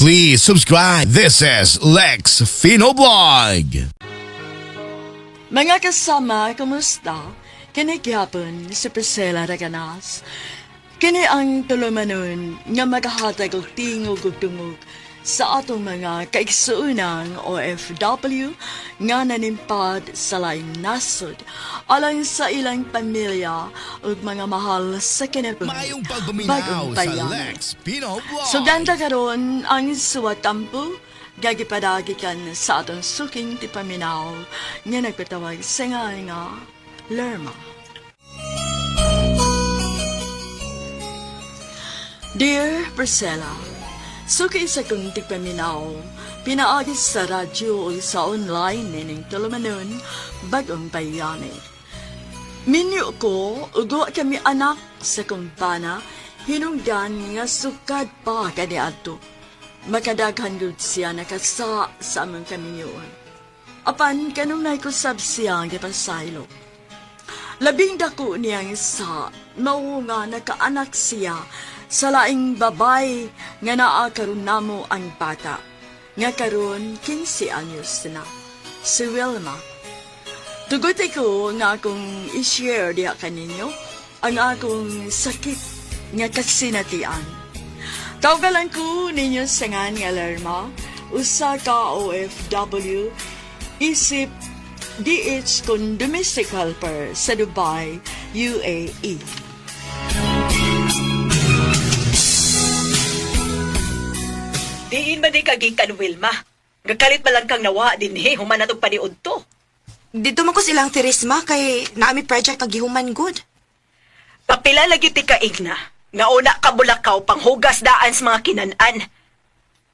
Please subscribe. This is Lex Finoblog. Mga kasama, kumusta? Kini gyapon si Priscilla Raganas. Kini ang tulumanon nga magahatag og tingog ug tungog sa atong mga kaigsuunang OFW nga nanimpad sa laing nasod alang sa ilang pamilya ug mga mahal sa kinabuhi. Mayong pagpaminaw sa bayan. Lex Finoblog. So ganda karon ang suwatampo gagipadagikan sa atong suking tipaminaw nga nagpatawag sa nga Lerma. Dear Priscilla, suki sa kong tipaminaw, pinaagis sa radyo o sa online nining tulumanon bagong bayani. Minyo ko, ugo kami anak sa kong pana, hinunggan nga sukad pa kaniadto. Makadaghan gud siya nakasa sa among kaminyoon. Apan kanong naikusab siya nga pasaylo. Labing dako niyang isa, mao nga nakaanak siya sa laing babay nga naa karon namo ang bata. Nga karon 15 anyos na, si Wilma. Tuguti ko nga akong i-share diha kaninyo ang akong sakit nga kasinatian. Tawagan ko ninyo sa nga Lerma, usa ka OFW, isip DH kung domestic helper sa Dubai, UAE. Diin man di kagikan, Wilma. Gagalit ba lang kang nawa din human na itong paniod to. Dito man ko silang Teresma kay naami project paghihuman good. Papila lagi ti kaigna, nga una ka bulakaw pang hugas daan sa mga kinanan.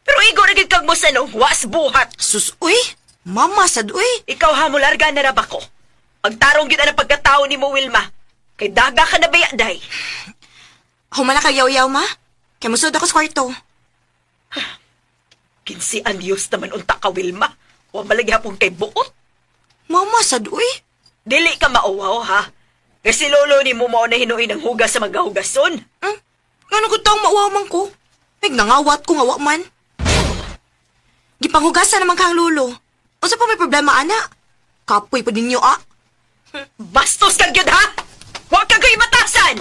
Pero igo na gid kag mo sa no, was buhat. Sus, uy! Mama, sad, uy! Ikaw hamularga na raba ko. Pagtarong gid ang pagkatao ni mo, Wilma. Kay daga ka na bayaday. Humana ka yaw-yaw, ma? Kay musod ako sa kwarto. 15 anyos naman unta ka, Wilma. Wa malagi hapon kay buot. Mama, sad, uy! Dili ka mauwaw, ha? Kasi lolo ni mo mao na hinuin ang hugas sa magahugason. Nga ko taong mauwaman ko. Nangawat ko nga man. Gipanghugasan naman kang lulo. O sa pa may problema, ana? Kapoy pa ninyo, ah. Bastos kag yun, ha? Huwag kang kayo matasan!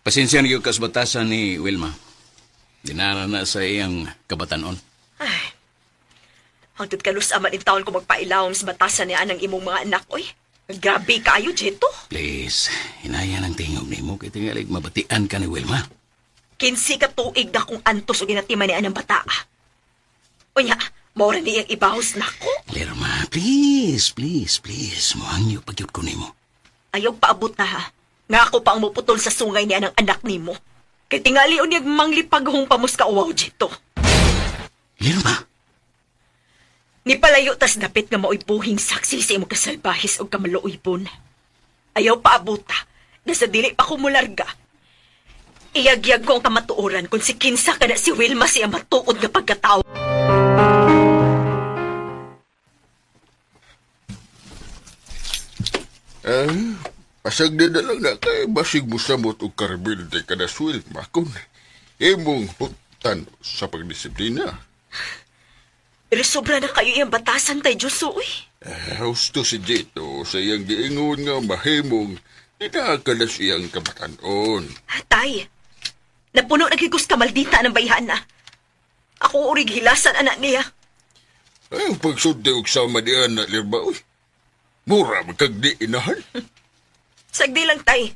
Pasensya na yung kasbatasan ni Wilma. Dinara na sa iyang kabatanon. Ay, hangtod kalus aman in taon ko magpailawom sa batasan niya ng imong mga anak, oy. Grabe kayo, Jeto. Please, hinaya ng tingog ni mo kay tingalig mabatian ka ni Wilma. 15 ka tuig na kung antos o ginatiman niya ng bata. Unya, mora niyang ibahos na ko. Lerma, please. Muhangyo pagyod ko ni mo. Ayaw paabot na, ha? Nga ako pa ang muputol sa sungay niya ng anak ni mo. Kay tingali o niyag manglipag hong pamuska uwaw, Jeto. Lerma, Ni palayo tas dapit nga mao'y buhing saksi sa imong kasalbahis o kamaluoy-pon. Ayaw paabuta, na sa dili pa ko mularga. Iyagyag ko ang kamatuoran kung si Kinsa ka na si Wilma siya matuod nga pagkatao. Pasag na lang na kay basig mo samot og karbil de kada swil makon. Imong hutan sa pagdisiplina. Pero sobra na kayo yung batasan tay Diyos, uy. Husto si Jeto sa iyang giingon nga mahimong inakalas iyang kabatanon. Tay, napuno na gigos ka maldita ng bayhan na. Ako urig hilasan anak niya. Ay, ang pagsunti og sama diyan na lirba, uy. Mura magkagdi inahan. Sagdi lang, tay.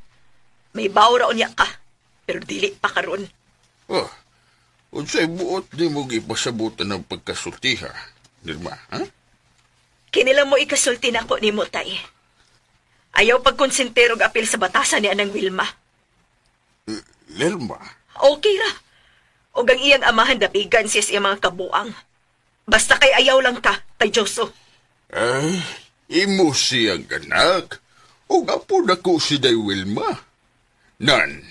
May bawra unya ka, pero dili pa karon. Oh, unsay buot di mo gipasabutan ng pagkasultiha, lirba, ha? Kinilang mo ikasulti na ko ni mo, tay. Ayaw pagkonsenterog apil sa batasan ni Anang Wilma. Lirba? Okay ra. O ang iyang amahan dapigan siya sa mga kabuang. Basta kay ayaw lang ka, tay Diyoso. Ay, imo siyang anak. O gapo na ko si Day Wilma. Nan,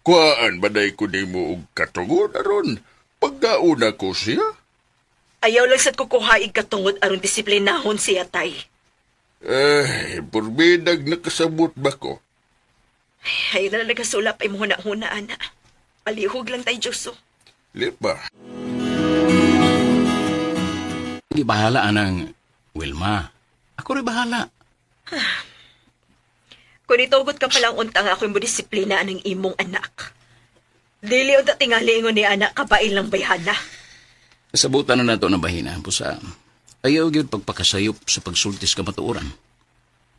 kuhaan ba day ko di mo og katungon aron pagdauna ko siya? Ayaw lang sad kukuhaig katungod aron disiplinahon siya, tay. Ay, porbidag nakasabot ba ko? Ay na nagasulap ay huna-huna, ana. Palihog lang tayo, Diyos. Lima. Hindi bahala, anang Wilma. Ako rin bahala. Kung itugot ka palang untang ako yung disiplina ng imong anak. Dili unta tingali ingon ni anak kabail lang bayhana. Sabutan na nato na bahina, pusa. Ayaw gyud pagpakasayop sa pagsultis ka matuoran.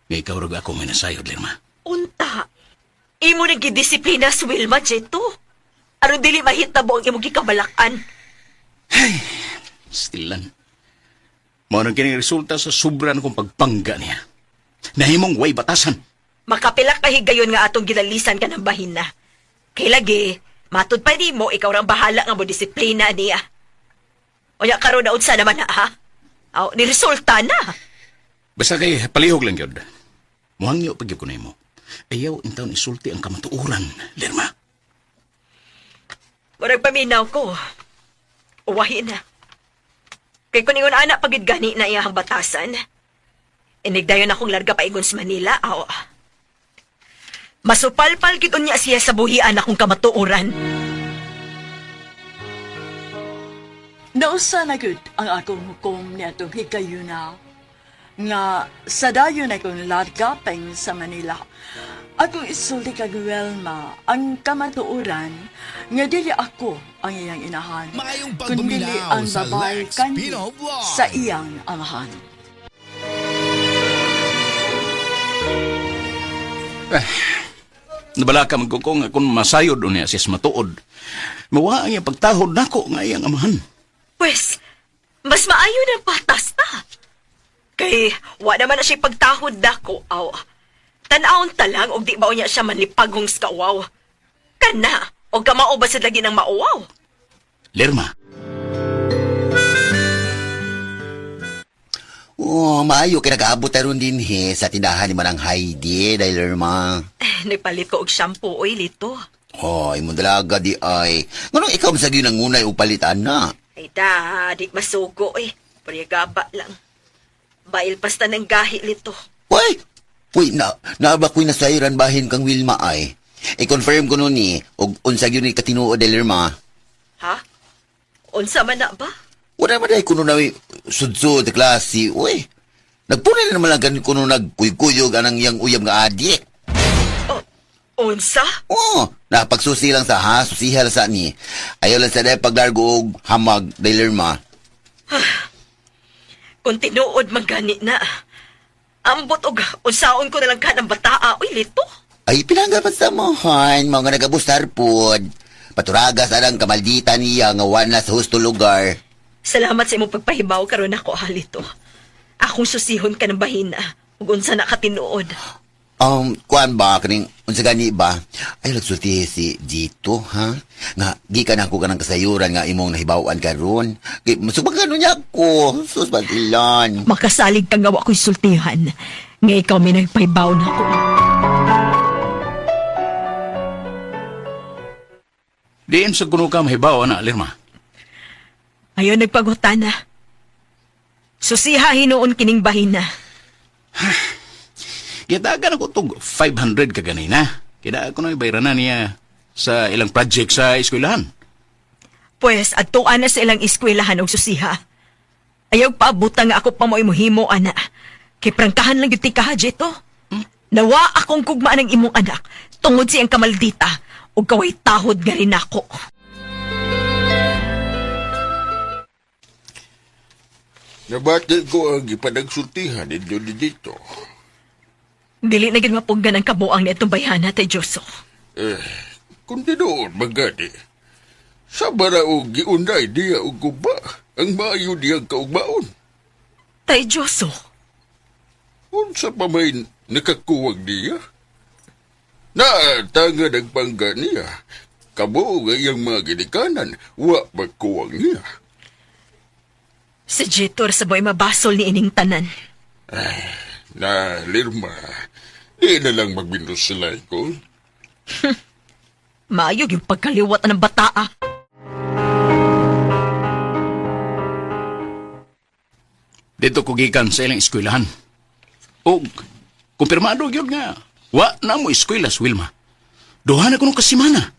Nga ikaw rag ako may nasayod, Lirma. Unta. Imo nang gidisiplina sa Wilma, Jeto. Aron dili mahitabo ang imong gikabalakan. Stilan. Mao nang kining resulta sa sobran kong pagpangga niya. Nahimong way batasan. Makapilak ka higayon nga atong gilalisan ka ng bahina. Kay lagi, matud pa di mo, ikaw rang bahala nga mo disiplina niya. O ya karon na unsa naman na, ha? Aw, niresulta na. Basta kay palihog lang yun. Muhangyo pag ko na mo. Ayaw intaw isulti ang kamatuuran, Lirma. Murag paminaw ko. Uwahi na. Kay kuningon anak pagid gani na iyahang batasan. Inigdayon akong larga paingon sa Manila, aw. Masupalpal kiton niya siya sa buhian akong kamatuuran. Nausa na gud ang akong hukom ni atong higayuna nga sa dayon akong largapeng sa Manila. Akong isulti kag Wilma ang kamatuoran nga dili ako ang iyang inahan, Mayong kundi pagbuminaw ang sa babae Lex kanhi Pino Vlog. sa iyang amahan. Nabala ka magkukong akong masayod o niya siyas matuod. Mawa ang iyang pagtahod nako nga iyang amahan. Pwes, mas maayo ng patas na. Kay, wa naman na siya pagtahod dako, aw. Tanawon ta lang, og di ba niya siya manlipagong skawaw. Kana, og kamao ba sa lagi ng mauwaw? Lirma, Oh, maayo kay nag-aabot tayo din sa tindahan ni Manang Heidi, dahil Lirma. Nagpalit ko og shampoo, oy, lito. Oh, imong dalaga di ay. Nganong ikaw sa gyud nangunay og palitan na? Ay da, di masugo, eh. Pariyagaba lang. Bail pasta ng gahi, lito. Uy! Uy, naaba ko'y nasayran bahin kang Wilma ay. I-confirm ko nun og unsa gyud ni katinuod dahil Lirma. Ha? Unsa man na ba? Wala man dahil kuno na sudsud sa klase. Uy, nagpunay na naman lang ganun kuno nagkuy-kuyog anang iyang uyab nga adik. Unsa? Oh, napagsusi lang sa susihal sa ni. Ayaw lang sa dahil paglargo og hamag dahil Lirma. Kung tinuod man gani na. Ambot og unsaon ko na lang ka ng bataa, oy, lito. Ay, pinanggapat sa mohan, mga nagabustar pod. Paturagas alang kamaldita niya nga wala sa husto lugar. Salamat sa imong pagpahibaw karon ako, halito. Akong susihon ka ng bahina, ug unsa na katinuod. Kuan ba, kaning, unsa gani ba? Ay, nagsulti si Dito, ha? Nga, gikan ako ka ng kasayuran nga imong nahibawan karon. Masubang gano'n niya ako. Sus, batilan. Makasalig kang gawa ko'y sultihan. Nga ikaw may nagpahibaw na ako. diin sa kuno ka mahibaw, na, Lirma. Ayaw nagpagutana. Susiha hinuon kining bahina. Kitagan ako tog 500 ka ganina. Kida ako na ibayranan niya sa ilang project sa eskwelahan. Pwes, adtuan na sa ilang eskwelahan og susiha. Ayaw paabutan nga ako pa mo imuhimo, ana. Kay prangkahan lang yung tika, Jeto. Nawa akong kugma ng imong anak, tungod siyang kamaldita, o kaway tahod nga rin ako. Nabati ko ang ipanagsultihan ninyo dito. Dili na gid mapunggan ang kabuang na itong bayana, tay Diyoso. Kung dinoon magani, sa bara o giunay diya o guba, ang maayo diyang kaugmaon. Tay Diyoso, Unsa pa may nakakuwag niya? Naatanga nagpangga niya. Kamo nga iyang mga ginikanan, wa magkuwag niya. si Jetor sa boy mabasol ni ining tanan. Na, Lirma, di na lang magbinusilay ko. Maayog yung pagkaliwat ng bataa. Dito ko gikan sa ilang eskwelahan. O, kumpirmado yun nga. Wa na mo eskwelas, Wilma. Duha na ko nung kasimana.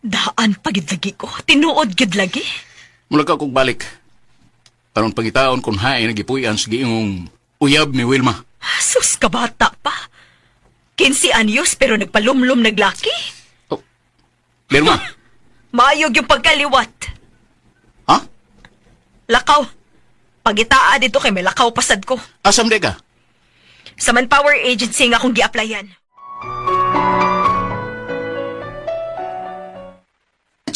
Daan pagid lagi ko. Tinuod gid lagi. Mula ka kong balik. Karon pangitaon kung hain nagipuyan sa giingong uyab ni Wilma. Sus, kabata pa. 15 anyos pero nagpalumlum naglaki. Oh. Lirma. Maayog yung pagkaliwat. Ha? Lakaw. Pagitaa dito kay may lakaw pasad ko. Asam de ka? Sa Manpower Agency nga akong gi-applyan.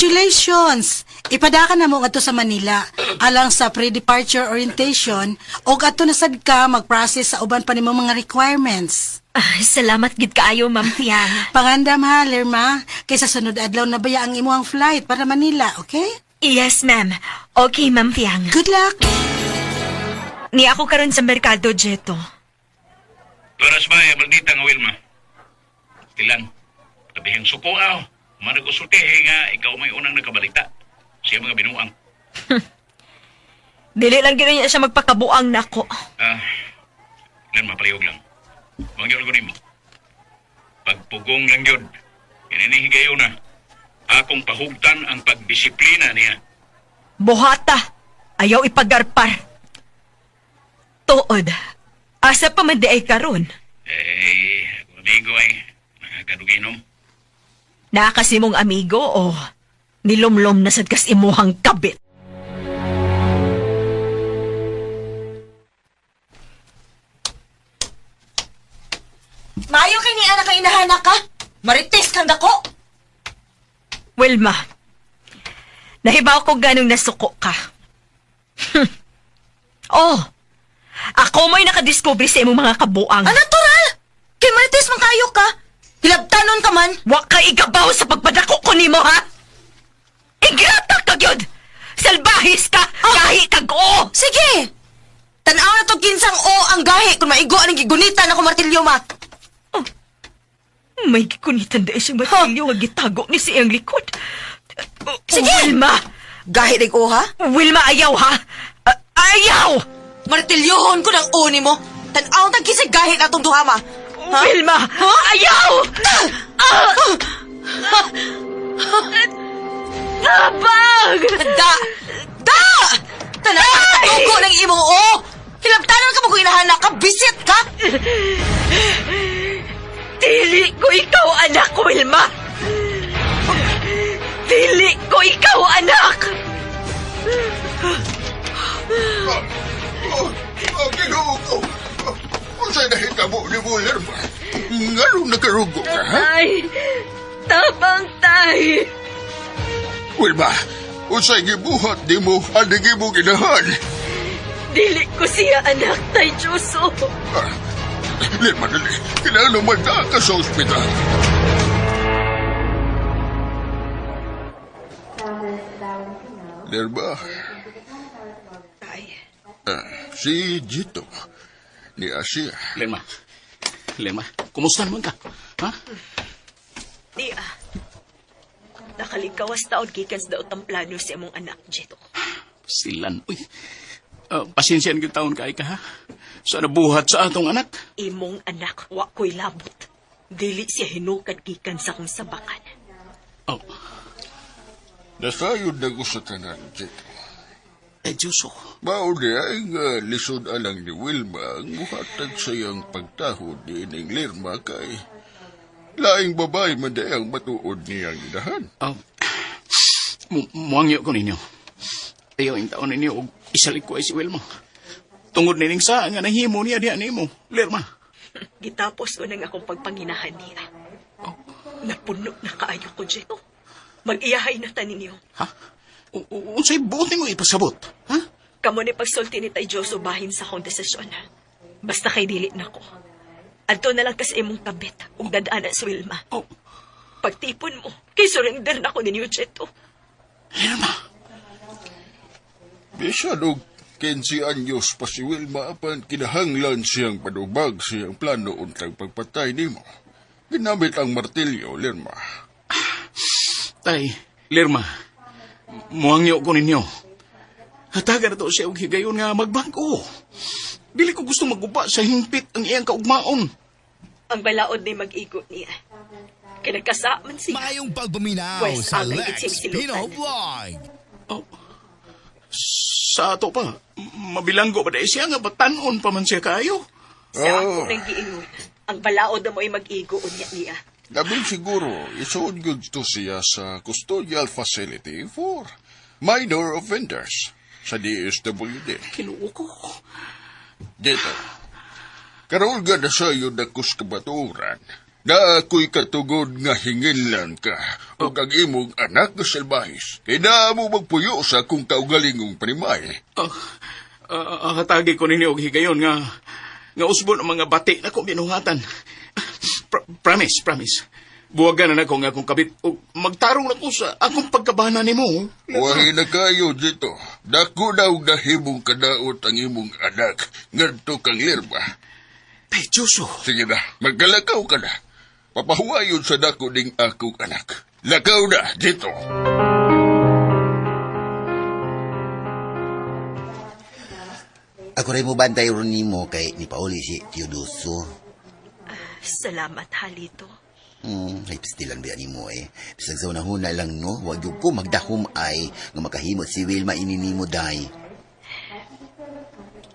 Congratulations! Ipadaka na mo nga to sa Manila alang sa pre-departure orientation o ato na sad ka mag-process sa uban pa nimo mga requirements. Salamat gid kaayo, Ma'am Fiang. Pangandam ha, Lerma, kaysa sunod adlaw na baya ang imuang flight para Manila, okay? Yes, ma'am. Okay, Ma'am Fiang. Good luck! Ni ako karon sa merkado, Jeto. Turas ba, maldita nga Wilma? Tilan, labihang suko aw. Managusultihe nga ikaw may unang nakabalita. Siya mga binuang. Dili lang gina niya siya magpakabuang nako. Lan mapalihog lang. Huwag yun ko nimo. Pagpugong lang yun. Ininihigayo na. Akong pahugtan ang pagdisiplina niya. Buhata. Ayaw ipagarpar. Tuod. Asa pa man di ay karon? Amigo ay nakakaduginom. Nakasi mong amigo o nilumlom na sad kas imuhang kabit? Maayo kay ni anak kay inahanak ka. Marites kang dako. Wilma, nahibaw ko ganong nasuko ka. Oh, ako mo'y nakadiscover sa imong mga kabuang. Natural! Kay marites man kayo ka. Hilabtanon ka man. Wa ka igabaw sa pagpadako ko nimo, ha? Igrata ka gyud! Salbahis ka! Gahi kag o! Sige! Tanaw na to kinsang o ang gahi kung maigo ang gigunitan ako martilyo ma. May gikunitan dahil siyang matilyo nga gitago ni siyang likod. Sige! Wilma! Gahi rig o ha? Wilma, ayaw, ha? Ayaw! Martilyohon ko ng o ni mo. Tanaw na kisig gahi na itong duha ma. Wilma! Ayaw! Tabag! Da! Tanaw na tugo ng imong o. Hilabtanon ka mo kung inahanak ka. Bisit ka. Dili ko ikaw, anak, Wilma! Dili ko ikaw, anak! Ginoo ko. Kung sa'y nahitabo ni Muller ba? Nganong nakarugo ka, ha? Tay! Tabang, tay! Wilma, kung sa'y gibuhat di mo, anigi mo ginahan. Dili ko siya, anak, tay Diyoso! Lirma, dali. Kailangan naman na ka sa ospital. Lirma, Tay, si Jito ni Asia. Lema, kumusta naman ka? Ha? Nia, nakalikawas taon gikas daot ang plano sa imong anak, Jeto. Silan. Uy, pasensyan yung taon kay ka, ha? Sa nabuhat sa atong anak. Imong anak, wa ko'y labot. Dili siya hinukad gikan sa kong sabakan. Oh, Nasayod na ko sa tanan, Jito. Diyos ko. Mauni ay nga lisod alang ni Wilma ang muhatag sayang pagtahod ni Ining Lirma kay laing babae man day ang matuod niyang inahan. Muangyo ko ninyo. Ayaw yung taon ninyo og isalik ko ay si Wilma. Tungod nining sa nga nahimo niya diyan nimo, Lirma. Gitapos ko nang akong pagpanginahan niya. Napuno na kaayo ko, Jeto. Mag-iyahay na ta ninyo. Ha? Unsay buti mo ipasabot? Ha? Kamo ni pagsulti ni Tay Diyoso bahin sa akong desisyon. Basta kay dili na ko. Adto na lang kasi imong tabit ug dadaan sa Wilma. Oh, Pagtipon mo, kay surrender na ko ninyo, Jeto. Lirma. Bisan og 15 anyos pa si Wilma apan kinahanglan siyang padubag siyang plano untang pagpatay nimo. Ginamit ang martilyo, Lirma. Tay, Lirma. Muangyo ko ninyo. Hataga na to siya og higayon nga magbangko. Dili ko gusto maguba sa hingpit ang iyang kaugmaon. Ang balaod ni mag-igo niya. Kinagkasaman siya. Mayong pagbuminaw Pwes, sa ang Lex nagiging silutan. Pino Vlog. Sa ato pa, mabilanggo ba dahil siya nga batanon pa man siya kayo? Sa ako nang giingon. Ang balaod na mo ay mag-igo niya. Labing siguro, isuod gusto siya sa custodial facility for minor offenders sa DSWD. Kinuo ko. Dito, karoon ka na sa'yo na kus kabaturan na ako'y katugod nga hingilan ka o kag imong anak na salbahis. Kaya na mo magpuyo sa kung kaugalingong primay. Hatagi ko ninyo og higayon nga usbon ang mga bati na kong binuhatan. Promise. Buwagan na ako nga akong kabit o magtarong na ko sa akong pagkabana ni mo. Wahi na kayo dito. Dako daw gahimong kadaot ang imong anak. Ngadto kang lirba. Tay, Diyoso. Sige na, magkalakaw ka na. Papahuwayon sa dako ding akong anak. Lakaw na dito. Ako rin mo bantay ron nimo kay ni Pauli si Teodoso. Salamat, Halito. Ay pastilan ba ni mo eh. Bisag sa unahuna lang no, wag yung ko magdahom ay nga makahimot si Wilma ininimo day.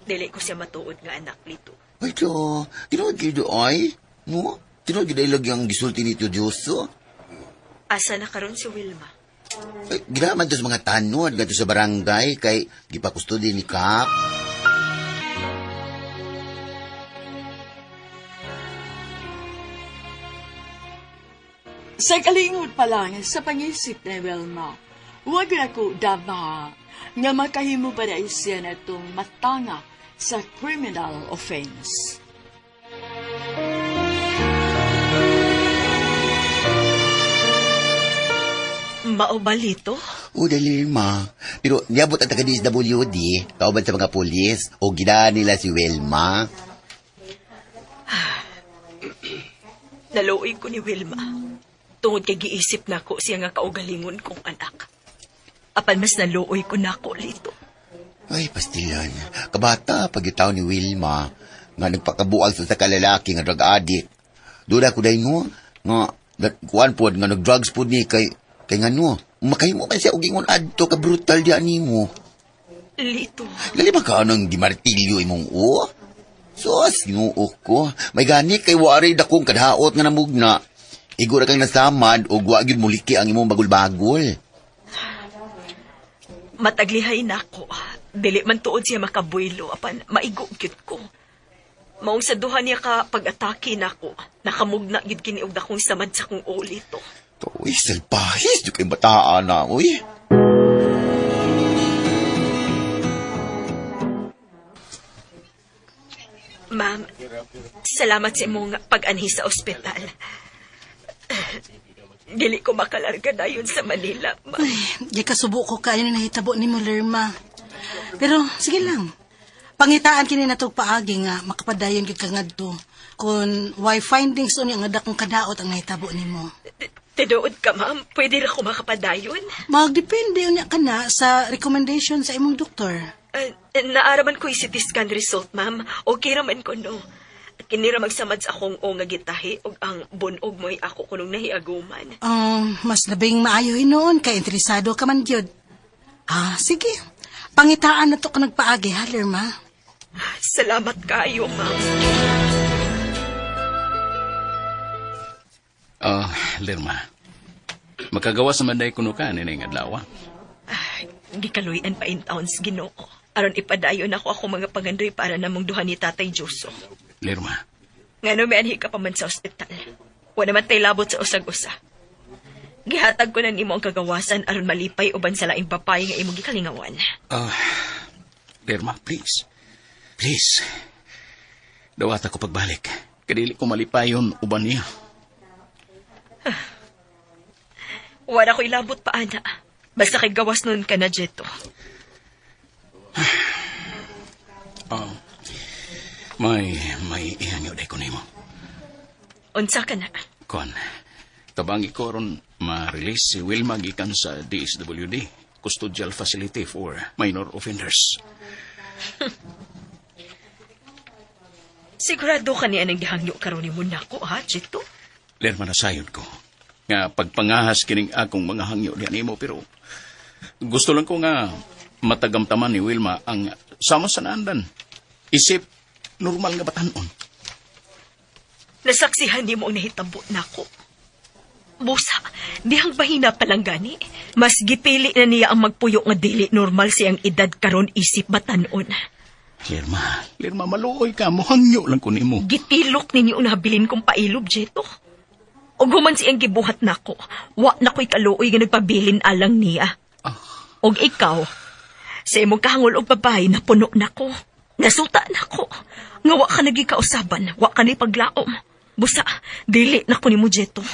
Dili ko siya matuod nga anak nito. Ay to, tinuod kayo ay? No? Tinuod kayo ilag yung gisulti ni Teodoso? Asa na karon si Wilma? Ay, ginaman to sa mga tanod, gato sa barangay, kay gipakustodi ni Kap. Sa kalingod pa lang sa pangisip ni Wilma, huwag na ko dama nga makahimo pa na siya na itong matanga sa criminal offense. Maubalito? O, dali ma. Pero niabot ang taga-DSWD, kauban sa mga polis, o ginaan nila si Wilma. Naluoy ko ni Wilma. Tungod kay giisip na ko siya nga kaugalingon kong anak. Apan mas naluoy ko na ko lito. Ay, pastilan. Kabata, pagitaw ni Wilma, nga nagpakabuang sa kalalaki nga drug addict. Doon ako dahil nga kuan po, nga nag-drugs po ni kay nga makahimo man siya uging adto ka brutal diyan nimo. Lito. Lali ba ka nang gimartilyo imong o? Sos, ginuok ko. May gani kay wari dakong kadhaot nga namugna. Igura kang nasamad o wa gyud muliki ang imong bagol-bagol. Mataglihay na ko. Dili man tuod siya makabuylo apan maigo gyud ko. Maong sa duha niya ka pag-atake na ko. Nakamugna gyud kini og dakong samad sa kong ulito. Uy, salbahis, di kayo bataan na, uy. Ma'am, salamat sa imong pag-anhi sa ospital. Dili ko makalarga na yun sa Manila, ma'am. Di kasubo ko kayo na nahitabo ni mo, Lerma. Pero, sige lang. Pangitaan kini natog paagi nga makapadayon gyud ka ngadto. Kung why findings unya nga dakong kadaot ang nahitabo nimo. Tiduod ka, ma'am. Pwede ra ko makapadayon. Magdepende unya ka na sa recommendation sa imong doktor. Naaraman ko yung CT scan result, ma'am. Okay raman ko, no. Kinira magsamad sa akong o nga gitahi o ang bunog mo'y ako kunong nahiaguman. Mas labing maayo noon kay interesado ka man gyud. Sige. Pangitaan na to ka nagpaagi, ha, Lerma? Salamat kayo, ma'am. Lerma. Makagawas naman dahil kuno ka, ninay nga adlaw. Gikaluyan pa in towns, Ginoo. Aron ipadayon ako mga pagandoy para namong duha ni Tatay Diyoso. Lerma. Ngano may anhi ka pa man sa ospital. Wala naman tay labot sa usag-usa. Gihatag ko na nimo ang kagawasan aron malipay uban sa laing papay nga imong gikalingawan. Lerma, please. Please. Dawat ako pagbalik. Kadili ko malipayon uban niya. Wala ko'y labot pa, ana. Basta kay gawas nun ka na, Jeto. May ihanyo day ko nimo. Unsa ka na? Kon, tabangi ko ron ma-release si Wilma gikan sa DSWD, Custodial Facility for Minor Offenders. Sigurado ka niya nang gihangyo karon ni mo nako, ha, Jito? Lerma na sayon ko. Nga pagpangahas kining akong mga hangyo diyan nimo pero gusto lang ko nga matagamtaman ni Wilma ang sama sa naandan. Isip normal nga batanon. Nasaksihan ni mo ang nahitabo nako. Busa, dihang bahina palang gani. Mas gipili na niya ang magpuyo nga dili normal siyang edad karon isip batanon. Lerma, maluoy ka. Muhangyo lang ko nimo. Gitilok ninyo ang nabilin kong pailob, Jeto. O guman siyang gibuhat nako. Wa na ko'y kaluoy nga nagpabilin alang niya. Og ikaw, sa imong kahangol og babae na puno nako. Nasuta nako. Nga wa ka nagikausaban, wa ka ni paglaom. Busa, dili nako nimo, Jeto.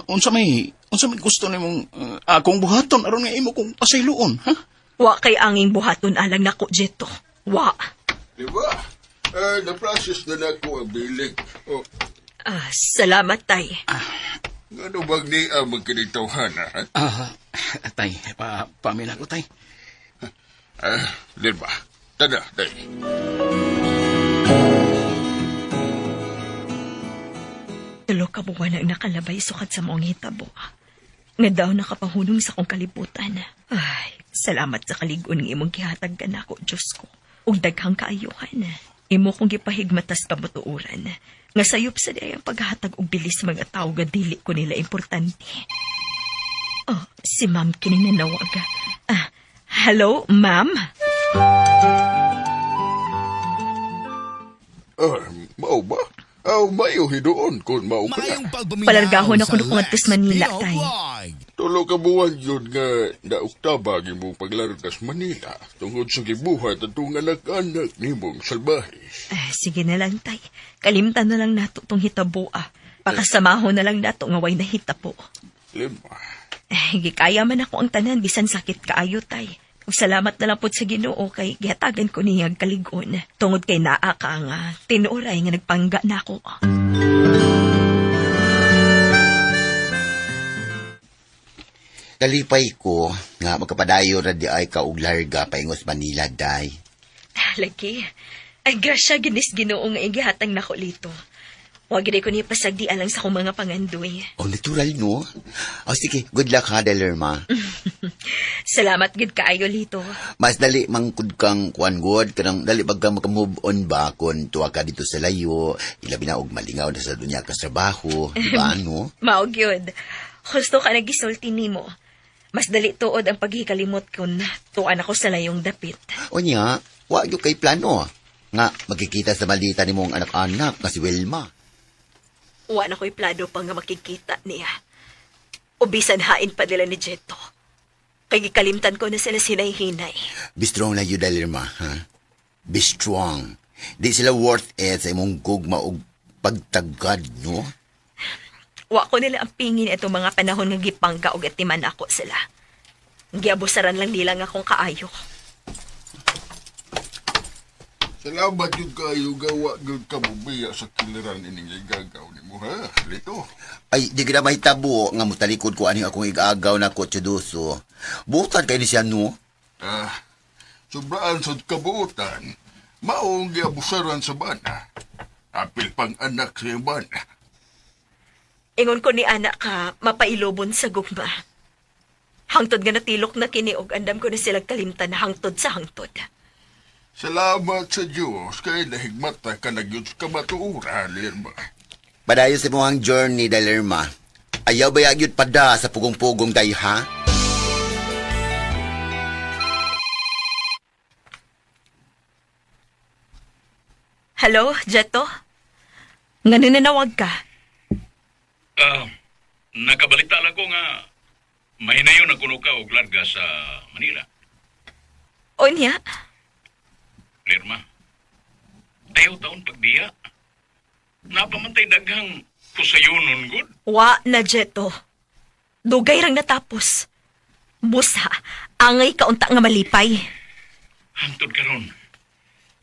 Unsa may gusto nimong akong buhaton aron nga imo kong pasayloon, ha? Wa kay anging buhaton alang nako, Jeto. Wa. Diba? Na-process na ako ang bilig. O, Salamat, tay. ano bang ni magkinitawhan, ha? Tay, pamila ko, tay. Lerma, tada, tay. Tulo ka buwan ang nakalabay sukat sa mong hitabo. Nga daw nakapahunong sa kong kalibutan. Ay, salamat sa kaligon ng imong gihatag ka na ako, Diyos ko. Ug daghang kaayuhan. Imo kong gipahigmatas kabutuuran. Nga sayop sa day ang paghatag og bilis mga tao nga dili ko nila importante. Oh, si ma'am kining nanawag. Hello, ma'am? Mao ba? Mayo hidoon kung mao ka Mayong na. pagbuminaw Palargahon ako sa nung kungadtos Lex Manila, Pino tay. Vlog. Tulo ka buwan yun nga nauktabag imong paglargas Manila tungod sa gibuhat at itong anak-anak nimong salbahis. Sige na lang, tay. Kalimtan na lang nato tong hitabo, Pakasamahon na lang nato nga way na hitabo. Lima. Gikaya man ako ang tanan, bisan sakit kaayo, tay. Ug salamat na lang po sa Ginoo kay gihatagan ko niyang kaligon. Tungod kay naa ka nga, tinuray nga nagpangga na ako. Kalipay ko nga magkapadayo ra di ay ka og larga paingos Manila day. Lagi, ay grasya ginis Ginoo nga igihatag nako lito. Wa gid ko ni pasagdi alang sa akong mga pangandoy. Oh, natural no? Oh, sige, good luck ha, Delerma. Salamat gid kaayo lito. Mas dali mangkud kang kuan god kanang dali bag ka maka-move on ba kun tuwa ka dito sa layo, ilabi na og malingaw na sa dunya ka sa trabaho, di ba no? Mao gyud. Gusto ka nagisulti nimo. Mas dali tuod ang paghikalimot kun tuan ako sa layong dapit. O niya, wa gyud kay plano nga magkikita sa malita nimong anak-anak nga si Wilma. Wa na ko'y plano pa nga makikita niya. Ubisan hain pa nila ni Jeto. Kay gikalimtan ko na sila sinay-hinay. Be strong na yun, Delerma, ha? Be strong. Di sila worth it sa imong gugma og pagtagad, no? Wa ko nila ang pingin itong mga panahon nga gipangga og atiman ako sila. Giabusaran lang nila nga akong kaayo. Salamat yun kayo gawa yun kabubiya sa kiliran ining igagaw ni mo, ha? Lito. Ay, di ka na mahitabo nga mutalikod ko aning akong igagaw na kotsuduso. Butan kayo ni siya, no? Sobraan sa kabuutan, maong giabusaran sa bana. Apil pang anak sa bana. Ingon ko ni anak ka, mapailobon sa gugma. Hangtod nga natilok na kini og andam ko na silang kalimtan na hangtod sa hangtod. Salamat sa Diyos kay nahigmata ka na yun sa kamatuura, Lerma. Padayo sa mong journey, Delerma. Ayaw ba yagyod pada sa pugong-pugong tayo, ha? Hello, Jeto? Nga nanawag ka? Nakabalita lang ko nga mahinayon na kuno ka og larga sa Manila. O niya? Lerma, ayaw taon pagdiya. Napamantay daghang pusayonon, good. Wa na, Jeto. Dugay rang natapos. Busa, angay kaunta nga malipay. Hantod karon.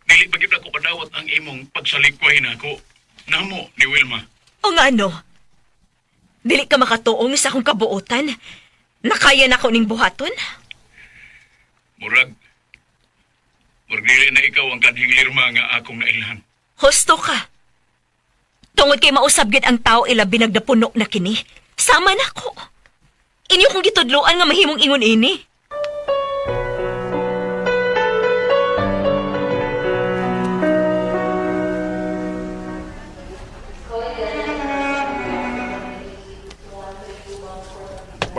Dili pa gyud ako padawat ang imong pagsalikway nako. Namo ni Wilma. O nga ano? Dili ka makatuong sa akong kabuotan? Nakaya na ko ning buhaton? Murag dili na ikaw ang kanhing lirma nga akong nailhan. Husto ka. Tungod kay mausab gid ang tao ila binagdapuno na kini. Sama na ko. Inyo kong gitudloan nga mahimong ingon ini.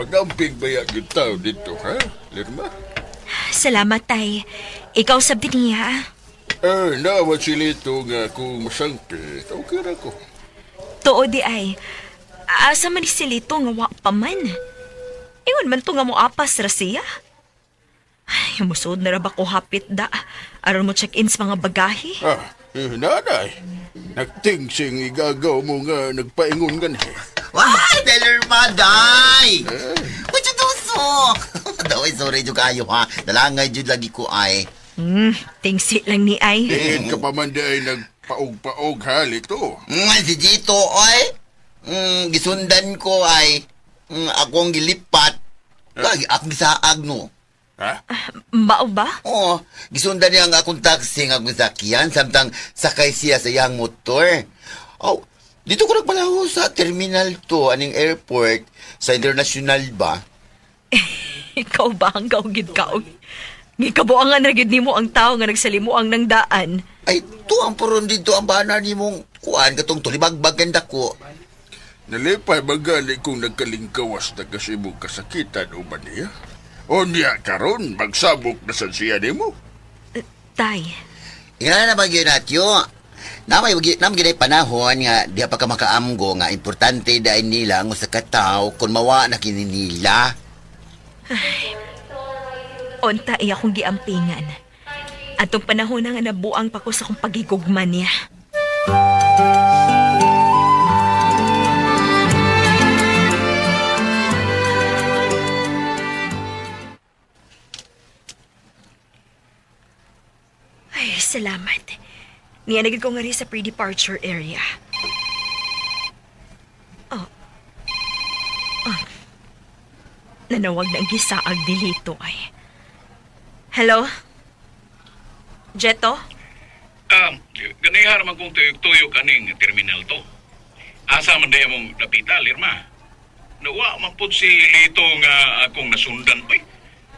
Magampig ba yung tao dito, ha, Lirma? Salamat, tay. Ikaw sabdi niya. Nawa sila ito nga kung masangpit. Okay na ko. Too di ay. Asa man ni silito nga wa pa man. Ingon man to nga mo apas ra siya. Ay, musod na ra ba ko hapit da. Aron mo check-in sa mga bagahe. Nanay. Nagtingsing igagaw mo nga nagpaingon gan. Wah, Taylor Maday! Kutsa tusok! Daway, sorry jud kayo ha. Dalangay jud lagi ko ay. Tingsi lang ni ay. Diin ka pa man di ay nagpaog-paog halito. Si Gito, oy. Gisundan ko ay akong gilipat. Lagi akong gisaag, no. Ha? Mao ba? Oo, gisundan niya ang akong taxi nga akong sakyan, samtang sakay siya sa iyang motor. Oh, dito ko nagpalaho sa Terminal 2, aning airport, sa international ba? Ikaw ba ang kaugid kaog? Gikabuangan na gid nimo ang tao nga nagsalimuang nang daan. Ay, tuang puron dito ang bana ni mong kuan, katong tulibagbag ganda ko. Nalipay magali kung nagkalingkawas na kasi mong kasakitan o ba niya? O niya karon magsabok na sa siya ni mo. Tay, Ingana na ba yun natyo? Namay ginay panahon nga diha pa ka makaamgo nga importante dahil nila ang usa ka tawo kung mawa na kini nila. unta iya akong giampingan. Atong panahon nga nabuang pa ko sa kong pagigugma niya. Ay, salamat. Niya nagid ko nga rin sa pre-departure area. Oh. Nanawag na ang gisaag dilito ay. Hello? Jeto? Ganiha naman kung tuyok-tuyok kaning terminal to. Asa man daya mong napita, Lirma? Nawa man po si Lito nga akong nasundan pa.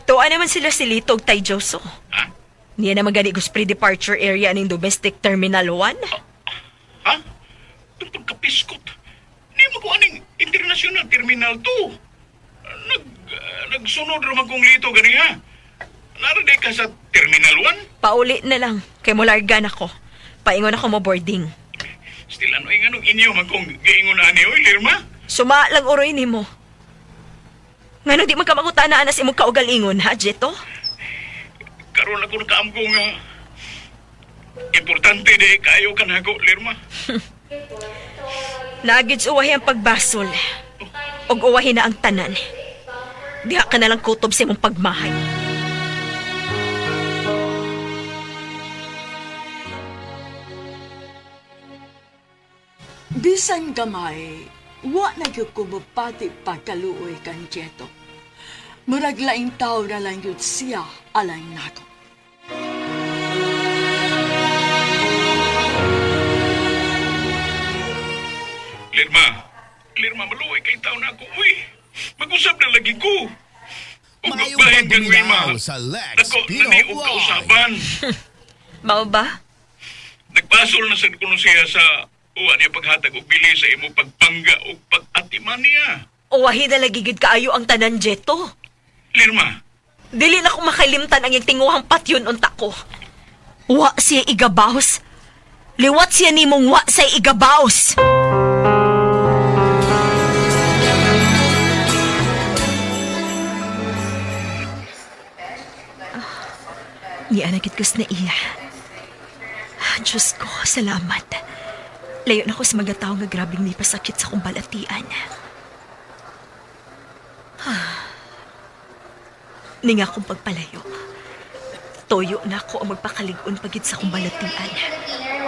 Tuwa naman sila si Litog tay Joso. Ha? Niya naman gani gus pre-departure area ng domestic terminal 1. Ha? Tungkol kapiskot. Di mo ko aning international terminal 2. Nagsunod naman kong Lito ganiha. Naraday ka sa terminal 1? Pauli na lang. Kay mo largan ako. Paingon ako mo boarding. Still ano yung anong inyo man kong gaingon na niyo, Lirma? Suma lang uroy ni mo. Ngano di man ka makutanaan na si imong kaugalingon, ha, Jeto? Karoon ako nakaamgo nga. Importante di kayo ka na ako, Lirma. Nagid uwahi ang pagbasol. Og uwahi na ang tanan. Diha ka na lang kutob sa imong pagmahay. Bisan gamay, wa na gyud ko mapati pagkaluoy kan Jeto. Murag laing tao na lang yun siya alay nako. Lirma, maluoy kay tao na ako. Uy, mag-usap na lagi ko. O Mayong magbahin kang pagbuminaw Lirma. sa Lex Nako, Pino naniog Live. kausapan. Mao ba? Nagpasol na sa kuno siya sa uwan niya paghatag og bili sa imo pagpangga o pag-atiman niya. Uwahi na lagi gid kaayo ang tanan, Jeto. Lirma, Dili na ko makalimtan ang iyang tinguhang patyon unta ko. Wa siya igabahos. Liwat siya nimong wa sa igabahos. Nianagit ko na iya. Diyos ko, salamat. Layo na ko sa mga tao nga grabing may pasakit sa kong balatian. Ninga kong pagpalayo. Toyo na ako ang magpakaligon pagit sa kong balatian.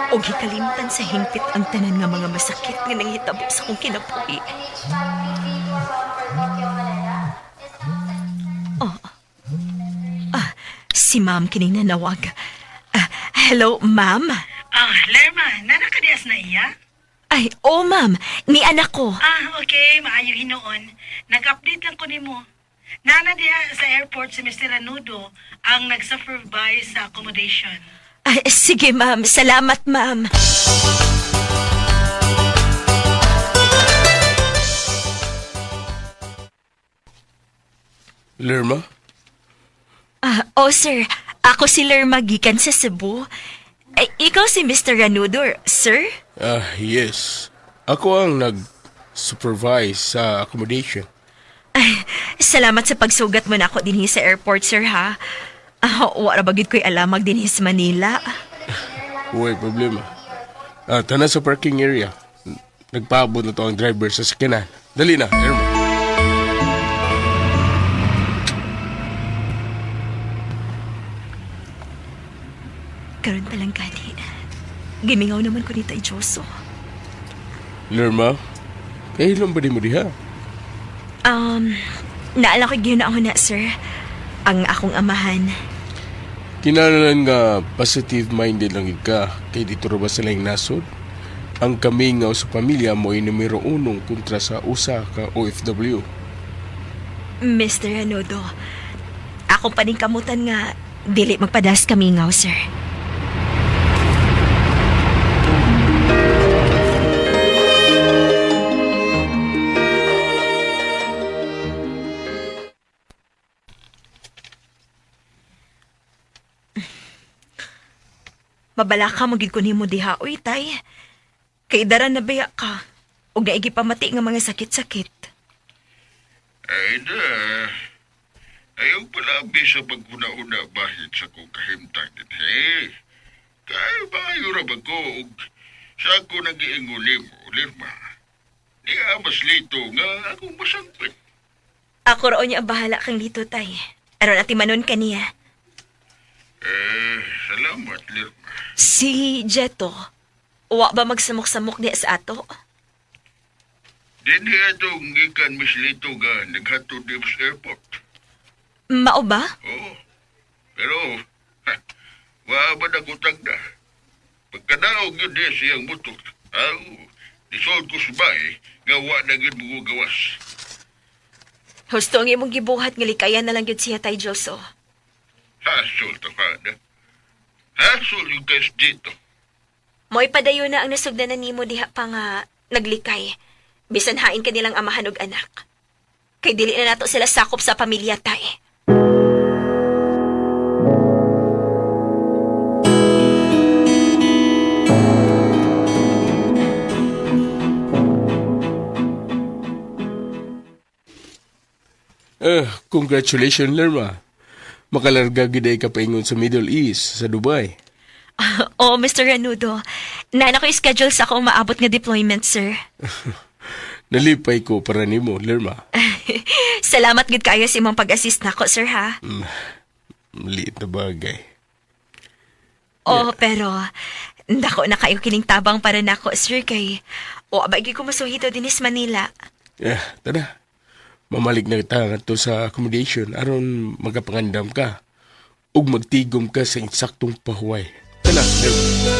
O hikalimtan sa hingpit ang tanan nga mga masakit nga nanghitabo sa kong kinabuhi. Si ma'am kining nanawag. Hello, ma'am? Lerma, Maria? Ay, oh ma'am, ni anak ko. Okay. Maayo hinoon. Nag-update lang ko nimo. Nana diha sa airport si Mr. Ranudo ang nag-supervise sa accommodation. Ay, sige ma'am, salamat ma'am. Lerma? Oh sir, ako si Lerma gikan sa Cebu. Ay, ikaw si Mr. Ranudor, sir? Yes. Ako ang nag-supervise sa accommodation. Ay, salamat sa pagsugat mo na ako dinhi sa airport, sir, ha? Wala bagid ko'y alamag dinhi sa Manila. Huwag problema. Tanan sa parking area. Nagpaabot na to ang driver sa sakyanan. Dali na, Lerma. Karon pa lang gani. Gimingaw naman ko ni Tay Joso. Lerma, kailan ba di mo diha? Naalala ko ginaon na, sir. Ang akong amahan. Kinahanglan nga positive-minded lang ka kay dito ra ba sila yung nasod? Ang kamingaw sa pamilya mo ay numero 1 kontra sa usa ka OFW. Mr. Anodo, akong paningkamutan nga dili magpadas kamingaw, sir. Mabala ka magid ko nimo diha, uy, tay. Kay dara na baya ka. Ug naigi pamati nga mga sakit-sakit. Ay na. Ayaw pala sa pagkuna-una bahit sa kong kahimtang din, he. Kaya maayo ra ba ko ug sa ako nag-iinguli mo, Lerma. Di mas lito nga akong masangpit. Ako roon niya bahala kang dito, tay. Aron ati manon kaniya. Salamat, Lerma. Si Jeto, wa ba magsamok-samok diya sa ato? Dini atong gikan mislito nga naghatod di sa airport. Mao ba? Oo. Pero, wa ba nagutag na? Pagkadaog yun di siyang motor. Nisold ko sa bahay nga wa na yun mo gawas. Husto ang imong gibuhat nga likayan na lang yun siya, Tay Joso. Hasol to ka na. Hasol yung kas dito. Mo'y padayon na ang nasugdanan nimo diha pa nga naglikay. Bisan hain ka nilang amahan og anak. Kay dili na nato sila sakop sa pamilya, tay. Congratulations, Lerma. Makalarga giday ka paingon sa Middle East, sa Dubai. Oh, Mr. Ranudo. Naana ko schedule sa akong maabot nga deployment, sir. Nalipay ko para nimo, Lerma. Salamat gid kayo sa imong pag-assist nako, sir, ha? Maliit na bagay. Oh, pero ndako na kayo kining tabang para nako, sir, kay o abay ko masuhito dinis Manila. Tada. Mamalig na kita nga to sa accommodation aron magapangandam ka ug magtigom ka sa insaktong pahuway. Tala, Lerma.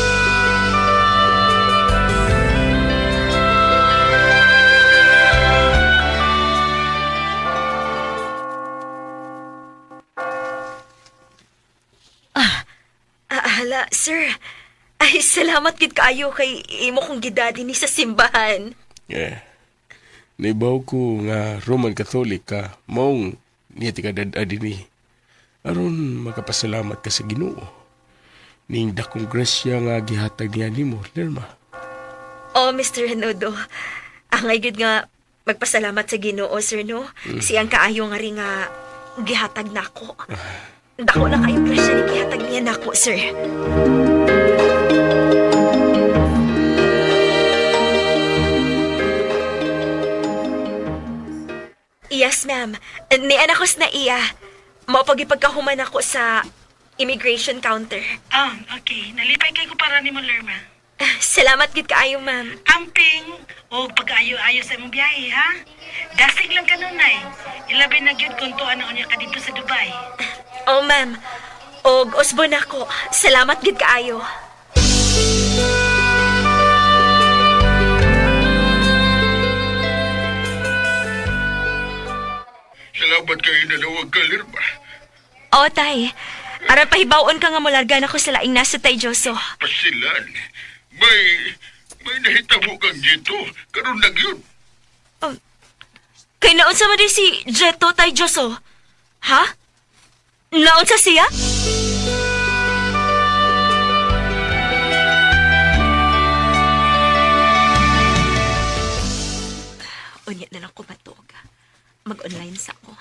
Hala, sir. Ay, salamat gid kaayo kay imo kong gidadi ni sa simbahan. Naibaw ko nga Roman Catholic ka, maong niya ti kadadadi ni. Aron makapasalamat ka sa Ginoo. Ning dakong grasya nga gihatag niya nimo, Lerma. Oh, Mr. Hanodo. Angay gid nga magpasalamat sa Ginoo, sir, no? Siyang kaayo nga rin nga gihatag nako. Dako na kayo grasya ni gihatag niya nako, sir. Yes, ma'am. Ni anakos na iya. Mapagipagkahuman ako sa immigration counter. Okay. Nalipay kay ko para ni mo, Lerma. Salamat gid kaayo, ma'am. Amping, o pag-ayo-ayo sa imong biyahe, ha? Dasig lang kanunay. Ilabi na gyud kung tuan na unya ka dito sa Dubai. Oh, ma'am. Og usbon ako. Salamat gid kaayo. Salamat kayo na nawag ka, Lirma. O, tay. Aram pahibawon ka nga mularga na ko sa laing nasa tay Diyoso. Pasilan. May nahitabo kang dito. Karoon na yun. Kay naon sa man si Jeto tay Diyoso? Ha? Naon sa siya? Unya na lang ko matog. Mag-online sa ako.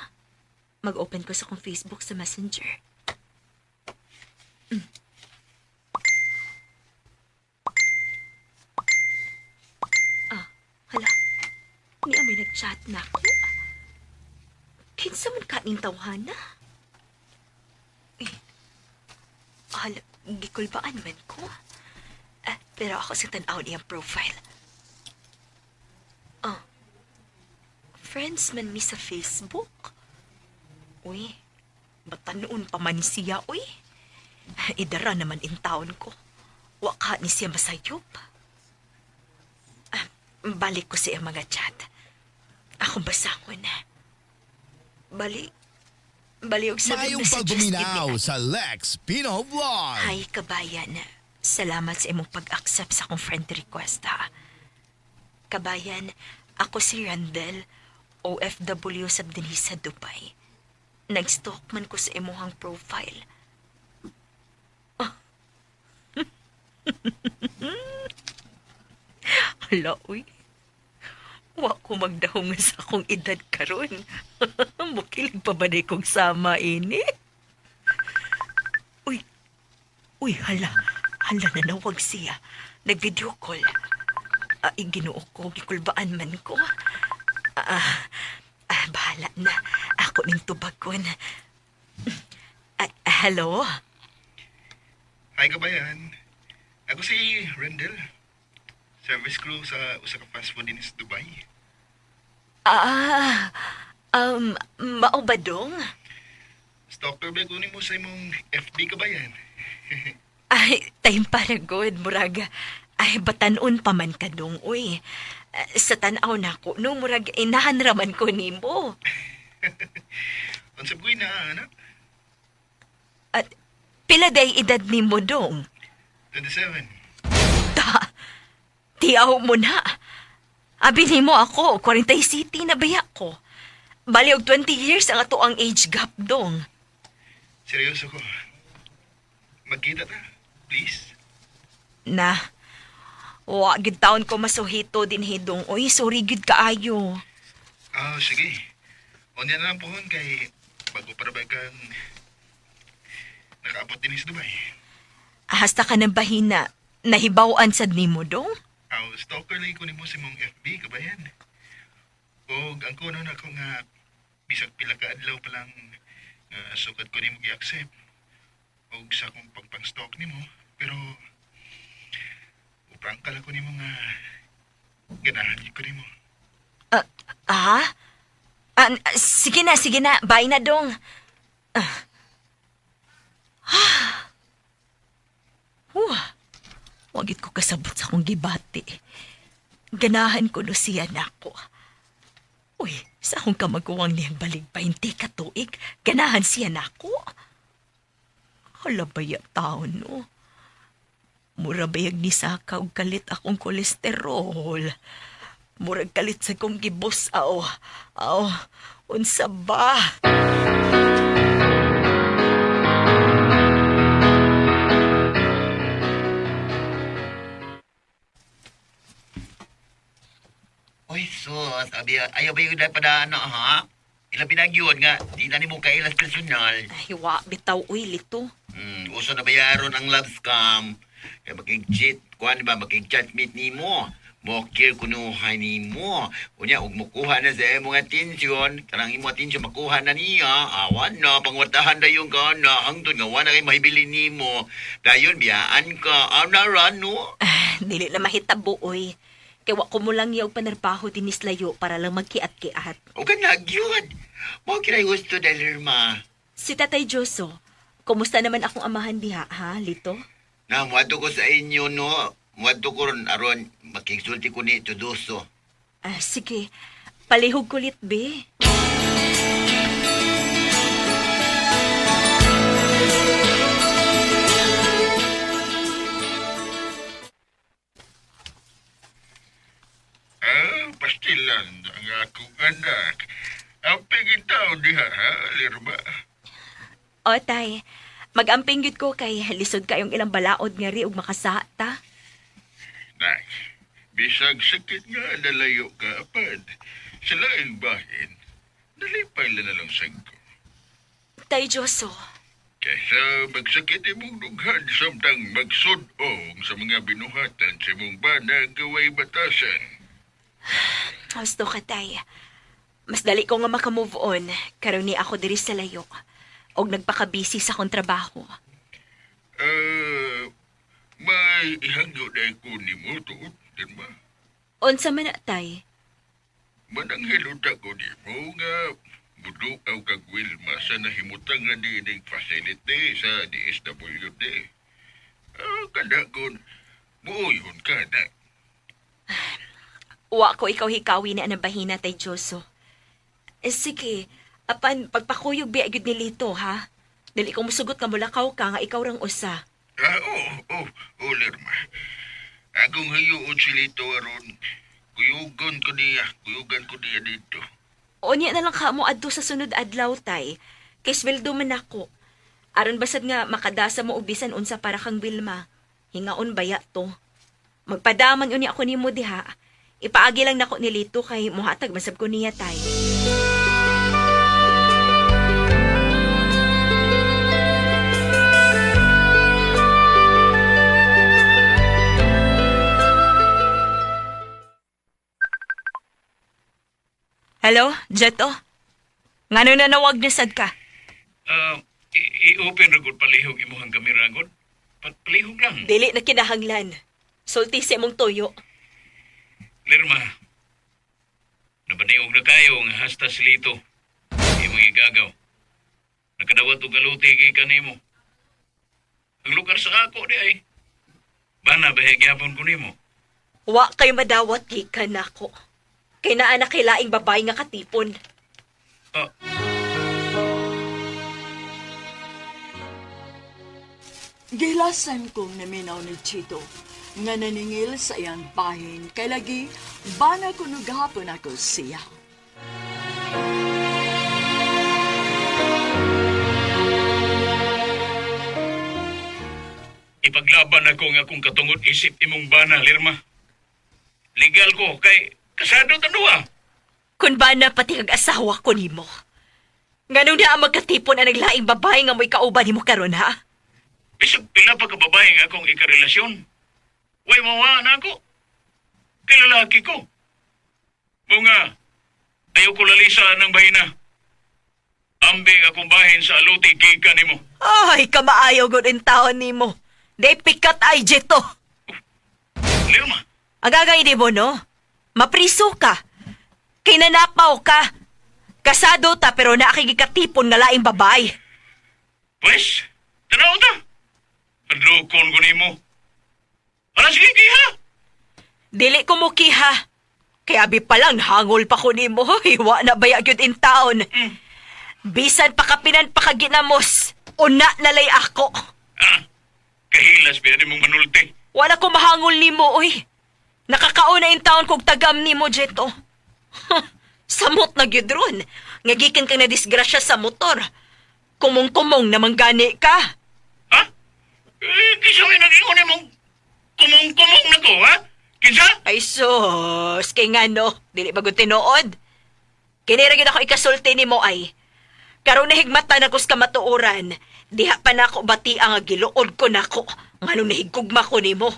Mag-open ko sa akong Facebook sa Messenger. Hala. Niya may nag-chat na ako. Kinsa man kaning tawhana? Hala, gikulbaan man ko. Pero ako sa tanaw niyang profile. Friends man mi sa Facebook. Uy, batanuon pa man siya, uy. Idara naman in taon ko. Waka ni siya masayop. Balik ko siya mga chat. Ako basangon na. Baliog sa Mayong pagbuminaw sa Lex Pino Vlog. Hi, kabayan. Salamat sa imong pag-accept sa akong friend request, ha. Kabayan, ako si Randel, OFW sa Denise sa Dubai. Nag-stalk man ko sa imuhang profile. Hala, uy. Wa ko magdahong sa akong edad karon. Mukilig pa ba na kong sama ini? Uy, hala. Hala na nawag siya. Nag-video call. Ginuo ko, gikulbaan man ko. Bahala na. Ako ning tubagon. Hello? Hi, kabayan. Ako si Rendel. Service crew sa usa ka fast food din sa Dubai. Mao ba dong? Stalker ba kunin mo sa imong FB, kabayan? Ay, time para good, Muraga. Ay, batanon pa man ka dong, uy. Sa tanaw na ko, no, Muraga, inahanraman ko nimo. Unsab ko'y na, anak? At pila day edad nimo dong? 27. Tiyaw mo na. Abi nimo ako, 40 city na baya ko. Bali og 20 years ang ato ang age gap dong. Seryoso ko. Magkita ta, please. Na, wa gid taon ko masuhito din hidong. Uy, sorry gid kaayo. Sige. Unya na lang pohon kay bago para ba kang nakaabot din sa Dubai. Hasta ka nang bahina, nahibawan sad nimo dong? Stalker lang ko ni mo sa mong FB, kabayan. O ang kuno na ko nga bisag pila ka adlaw pa lang sukat ko ni mo gi-accept. O sa kong pagpang-stalk ni mo. Pero uprang ka lang ko ni mo nga ganahan ko ni mo. Sige na. Bye na dong. Wagit ko kasabot sa akong gibati. Ganahan ko no siya na ako. Uy, sa akong kamagawang niyang balik 20 katuig, ganahan siya na ako. Hala ba ya tao, no? Mura bayag ni Saka og kalit akong kolesterol. Murag kalit sa kong gibos, unsa ba? Uy, sus, ayaw ba yung pada ha? Ilang pinagyod nga, di na ni mo kailas personal. Ay, wa, bitaw, uy, lito. Uso na bayaron ang love scam. Kaya makig-cheat, kuhan ba, makig-chat meet ni mo. Mokir kunuhay ni mo. Unya, ug mukuha na sa imong atensyon. Karang imong atensyon makuha na niya. Awan na, pangwatahan na yung ka na. Hangtod nga, wala kayo mahibili ni mo. Dayon, biyaan ka. Naran, no? Dili na mahitabo, uy. Kaya wa ko mo lang yaw panarbaho dinislayo para lang magkiat-kiat. O ka nagyod. Mo kinay gusto dahil ma. Si Tatay Joso, kumusta naman akong amahan diha, ha, Lito? Muadto ko sa inyo, no? Muadto ko ron, aron, makiksulti ko ni Tuduso. Sige, palihog kulit, be. Lirma. O, tay, mag-amping yun ko kay lisod kayong ilang balaod nga ri ug makasata. Nak, bisag sakit nga nalayo ka apad. Sa laing bahin, nalipay na lang sagko. Tay Joso, Kaysa magsakit imong dughan samtang magsudong sa mga binuhatan sa imong bana gaway batasan. gusto ka, tay. Mas dali ko nga makamove on karon ni ako diri sa layo og nagpakabisi sa akong trabaho. May ihangyo na ko ni mo tuod, din ba? Unsa man na, tay? Mananghilot ako ni mo nga budok ang kag Wilma sa nahimutang nga dining facility sa DSWD. Kada kon, buoyon ka na. Wa ko ikaw hikawi na bahina, tay Joso. Sige, apan pagpakuyog biya gyud ni Lito, ha? Dili ko musugot ka mulakaw ka nga ikaw rang usa. Oo, Lerma. Akong hayuon si Lito aron. Kuyugan ko niya dito. Unya na lang ka mo adto sa sunod adlaw, tay. Kay sweldo man ako. Aron basad nga makadasa mo og bisan unsa para kang Wilma. Hingaon baya to. Magpadaman unya ako nimo diha. Ipaagi lang nako ni Lito kay muhatag masab ko niya, tay. Hello, Jeto? Ngano na nawag na sad ka? I-open na gud palihog imuhang kamera gud. Palihog lang. Dili na kinahanglan. Sulti sa imong tuyo. Lerma, nabaniog na kayo nga hasta si Lito. Imong igagaw. Nakadawat og galuti kay kanimo. Ang lugar sa ako di ay. Bana bahagyapon ko nimo. Wa kay madawat gikan nako. Kay naa na kilaing babae nga katipon. Gilasan kong naminaw ni Chito nga naningil sa iyang bahin kay lagi bana ko nugahapon ako siya. Ipaglaban ako nga kung katungod isip imong bana, Lerma. Legal ko kay kasado tanduwa. Kun ba na pati kag asawa ko nimo. Nganong na ang magkatipon ang naglaing babae nga mo'y kauban nimo karon, ha? Bisag pila pa ka babae nga akong ikarelasyon. Way mawa na ako. Kay lalaki ko. Bunga, ayaw ko lalisa ng bahina. Ambing akong bahin sa aluti gikan nimo. Ay, kamaayaw gud in taon nimo. Day pikat ay jeto. Lerma, Agagay di mo, no? Mapriso ka. Kinanakaw ka. Kasado ta pero nakikikatipon nga laing babay. pues, tanaw ta. Adlokon ko nimo. Alas sige ha. Dili ko mo kiha. Kaya abi pa lang hangol pa ko nimo. Hiwa na baya gyud in taon. Bisan pa kapinan pa kaginamos. Una nalay ako. Kahilas pwede mong manulti. Wala ko mahangol nimo, oy. Nakakauna in taon kog tagam nimo, Jeto. Samot na gyud ron. Nga gikan kang nadisgrasya sa motor. Kumong-kumong namang gani ka. Ha? Kisa may nag-ingon mong kumong-kumong na ko, ha? Kinsa? Ay sus, kay nga no, dili ba gud tinuod? Kinira gyud ako ikasulti nimo ay. Karon nahigmatan ako sa kamatuoran, diha pa nako bati ang giluod ko nako. Nganong nahigugma ko nimo.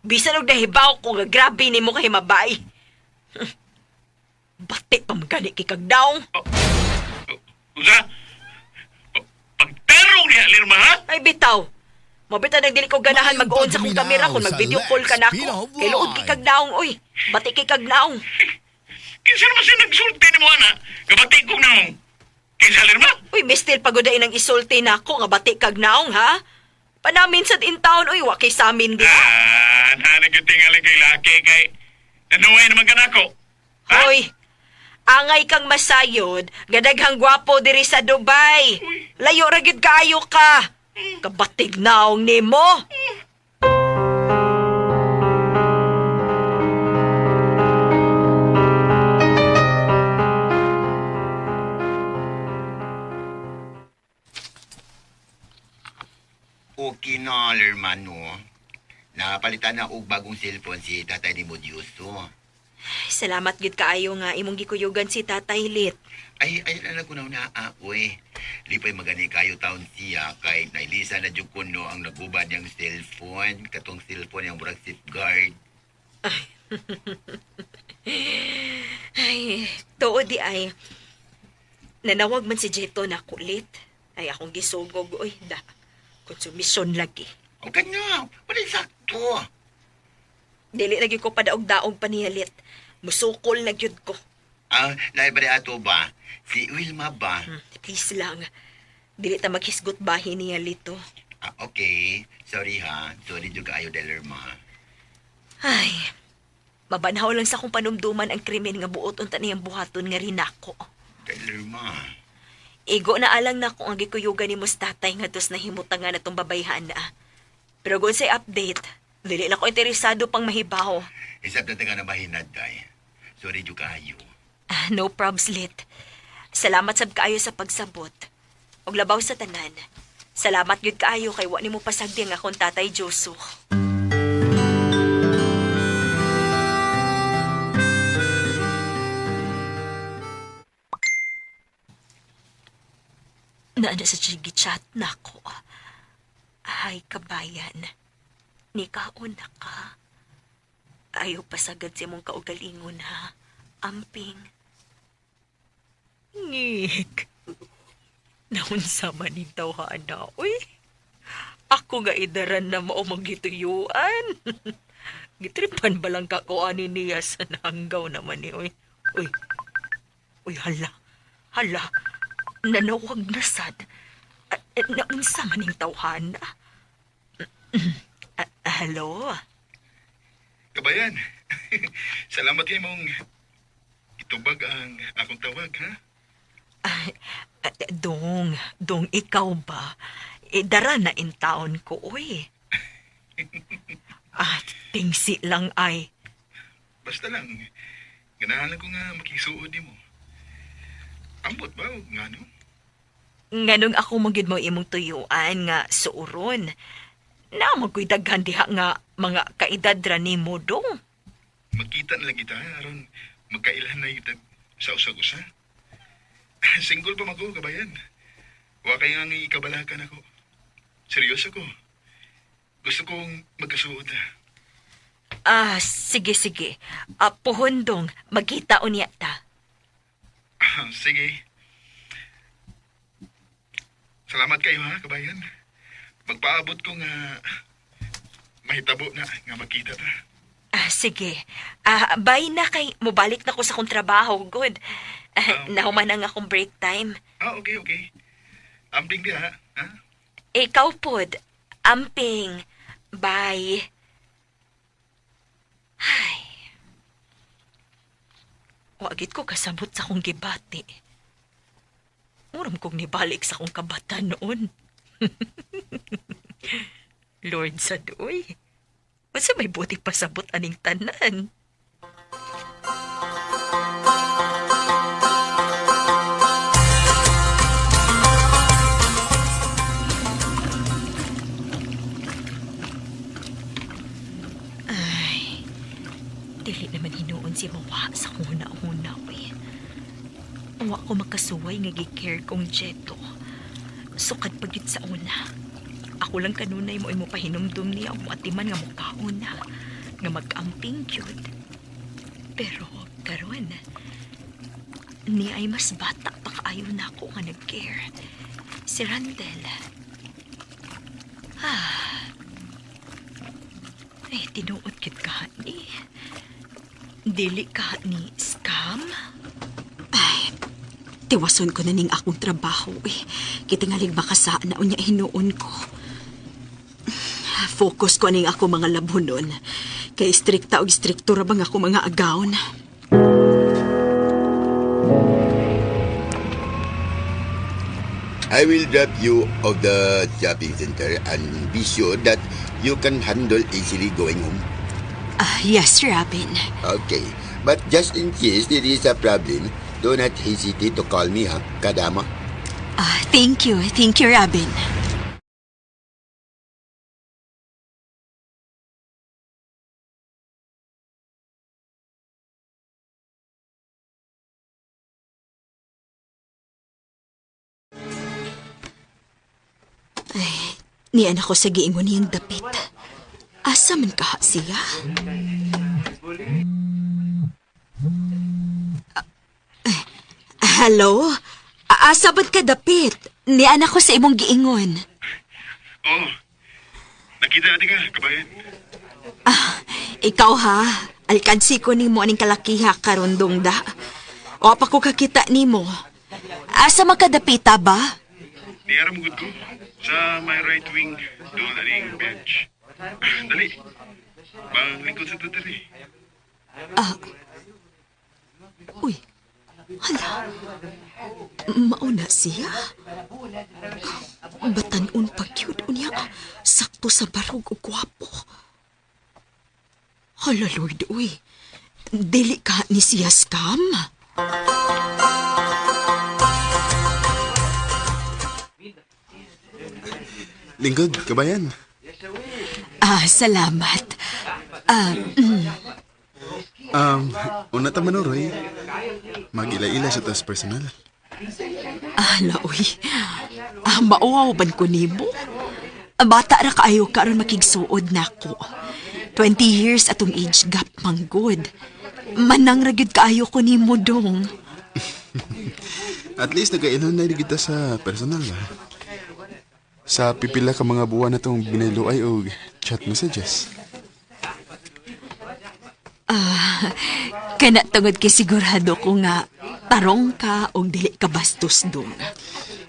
Bisan og nahibaw ko nga grabe nimo kay mabay. Bati pa magani kay kag daong. Usa? Pagtarong niya, Lirma, ha? Ay bitaw. Mabita nang dili ko ganahan mag-on sa kong kamera kung mag-video call ka nako. Kay luod kay kag daong, oy. Bati kay kag daong. Kinsa naman siya nagsulti ni mo, ana? Kabati ko na mong. Kinsa, Lirma? Uy, mistil pagodain ang isulti nako nga bati kag naong, ha? Panamin sa in town, uy, wa kay sa amin di. Nanig yung tingali kay laki kay... Nanuway naman ka na ako. Ha? Hoy, angay kang masayod, gadaghang gwapo diri sa Dubai. Layo ra gyud kaayo ka. Kabatig naong nimo. Okay na, hermano. Napalitan na og bagong cellphone si tatay ni Modioso. Salamat gid kaayo nga imong gikuyugan si Tatay Lit. Ay na ko na oy. Lipay magani kayo taon siya kay nailisa na jud kuno ang nagubad niyang cellphone. Katong cellphone yung murag safeguard. Ay, tuod di ay. Nanawag man si Jeto na kulit. Ay akong gisugog, oy, da. Konsumisyon lagi. O kanya, wala sakto. Dili lagi ko padaog-daog paniyalit. Musukol na gyud ko. Library ato ba? Si Wilma ba? Please lang. Dili ta maghisgot bahin niya lito. Okay. Sorry ha. Sorry juga ayo Delerma. Ay, mabanhaw lang sa kong panumduman ang krimen nga buot unta niyang buhaton nga rin ako. Delerma. Igo na alang na kung ang gikuyugan ni Mustatay nga dos na himutangan na itong babayhan na. Pero kung say update, dili na ko interesado pang mahibaw. Isap na nga na mahinad, day. Sorry juga ayo. No probs, Lit. Salamat sab kaayo sa pagsabot. Og labaw sa tanan. Salamat gyud kaayo kay wa nimo pasagdi ang akong tatay Joso. Naana sa chigi chat nako. Ay kabayan. Nikaon na ka. Ayaw pasagad si mong kaugalingon ha. Amping. Ngik. Naunsa man ni tawhaan na, uy. Ako nga idaran na mao magituyuan. Gitripan ba lang kakuanin niya sa nanggaw naman ni, uy. Uy. Uy, hala. Hala. Nanawag na sad. Naunsa man ning tawhan na. Hello? Kabayan, salamat kayo mong itubag ang akong tawag, ha? Dong, ikaw ba? Dara na in taon ko, uy. Tingsi lang ay. Basta lang, ganahan ko nga makisuod mo. Ambot ba o nga no? Nganong ako magid mo imong tuyuan nga suuron. Na magkoy daghan diha nga mga kaedad ra nimo dong. Magkita na lang kita, aron magkailan na kita sa usag-usa. Single pa ako, kabayan. Wa kayo nga ikabalakan ako. Seryoso ko. Gusto kong magkasuod. Sige. Puhondong, magkita unya ta. Sige. Salamat kayo ha, kabayan. Magpaabot ko nga mahitabo na nga magkita ta. Sige. Bye na kay mubalik na ko sa kong trabaho. Good. Nahuman ang akong break time. Okay. Amping di ha? Ikaw pod. Amping. Bye. Ay. Wagit ko kasabot sa kong gibati. Muram kong nibalik sa kong kabata noon. Lord Sadoy. Masa may buti pasabot aning tanan. Ay, dili naman hinuon si Mawa sa huna-huna, we. Wa ko makasuway nga gi-care kong Jeto. Sukad pagit sa una. Ako lang kanunay mo pahinumdum niya o atiman nga mukhaon na nga mag-amping yun. Pero karon ni ay mas bata pa kaayo na ako nga nag-care. Si Randel. Ay, tinuod kit ka ni. Dili ka ni scam? Tiwason ko na ning akong trabaho eh. Kitingalig makasa na unya hinuon ko. Focus ko ning ako mga labunon. Kay strikta o striktura bang ako mga agawon. I will drop you of the shopping center and be sure that you can handle easily going home. Yes, Robin. Okay. But just in case there is a problem, do not hesitate to call me, ha, Kadama. Thank you, Robin. Niyan ako sa giingon niyang dapit. Asa man kaha siya? Hello? Asa ba't ka dapit? Niyan ako sa imong giingon. Oh, nakita natin ka, kabayan. Ikaw ha? Alkansi ko ni mo aning kalakiha karundong da. O pa ko kakita ni mo. Asa makadapita ba? Niyaram gud ko sa my right wing doon na ning bench. Dali. Bang lingkod sa dali. Uy, hala. Mauna siya? Batanon pa cute unya. Sakto sa barog o gwapo. Hala, Lord, uy. Dili ka ni siya scam? Lingkod, kabayan. Salamat. Una ta manuroy. Mag-ila-ila sa tas personal. Hala, uy. Mauwaw ban ko nimo? Bata ra kaayo karon makigsuod nako. 20 years atong age gap manggod. Manang ra gyud kaayo ko nimo dong. At least nagkailan na kita sa personal. Sa pipila ka mga buwan na itong biniluay o chat messages. Kana tungod kay sigurado ko nga tarong ka o dili ka bastos dong.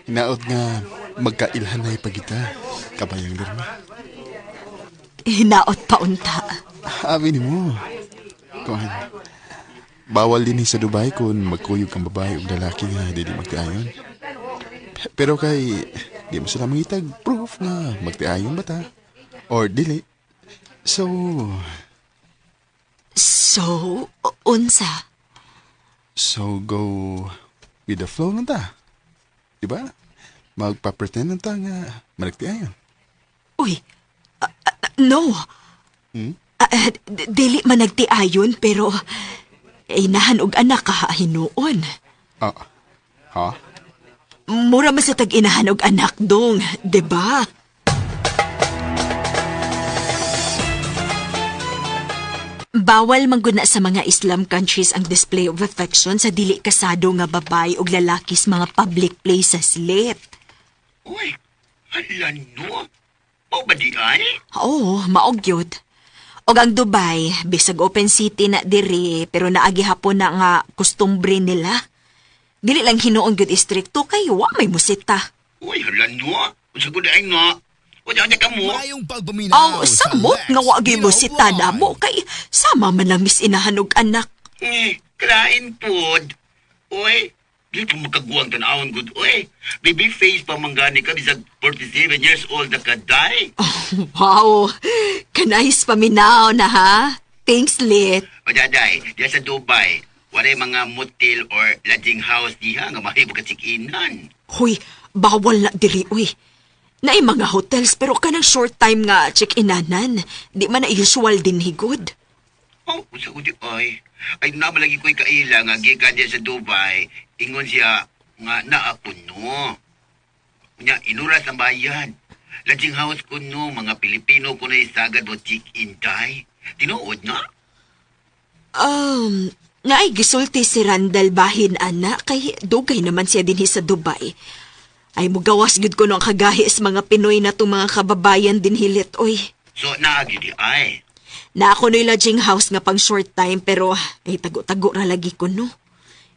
Hinaot nga magkailhan na ipagita, kabayang Lirma. Hinaot pa unta. Abi ni mo. Kuhan. Bawal din sa Dubai kung magkuyog kang babae o lalaki nga dili magkaayon. Pero kay di mo sila mangitag proof nga magtiayon ba ta? Or dili. So, unsa? So, go with the flow lang ta. Diba? Magpa-pretend lang ta nga managtiayon. Uy, no. Dili man nagtiayon pero inahan og anak ka hinuon. Ha? Mura man sa tag-inahan og anak dong, diba? Bawal mangguna sa mga Islam countries ang display of affection sa dili kasado nga babay ug lalaki sa mga public places lit. Uy, hala no? Mao ba di ay? Oo, maog yun. Og ang Dubai, bisag open city na diri, pero naagi hapon na nga kustumbre nila. Dili lang hinuon gyud istrikto kay wa may musita. Uy, hala no? Unsa gud ay nga? Wala na ka mo? Mayong pagpaminaw samot nga wa gyud musita na mo kay sama man lang misinahan og anak. Kalain pod. Uy, di ko magkaguwang tanawon gud. Uy, baby face pa manggani ka bisag 47 years old na ka, day. Wow, kanais paminaw na ha? Thanks, Lit. O daday, diya sa Dubai, walay mga motel or lodging house diha nga mahimo ka check-inan. Huy, bawal na diri, uy. Naay mga hotels pero kanang short time nga check-inanan. Di man na usual din higod. Oh, usa ko di ay. Ay namalagi ko'y kaila nga gikan diya sa Dubai, ingon siya nga naapuno. Nya inuras ang bayan. Lodging house ko no, mga Pilipino ko na isagad mo check-in day. Tinuod na? Naay gisulti si Randall bahin ana kay dugay naman siya dinhi sa Dubai. Ay mugawas gud ko no ang kagahis mga Pinoy na itong mga kababayan din hilit, oy. So naagi di ay. Na ako no'y lodging house nga pang short time pero ay tago-tago ra lagi ko no.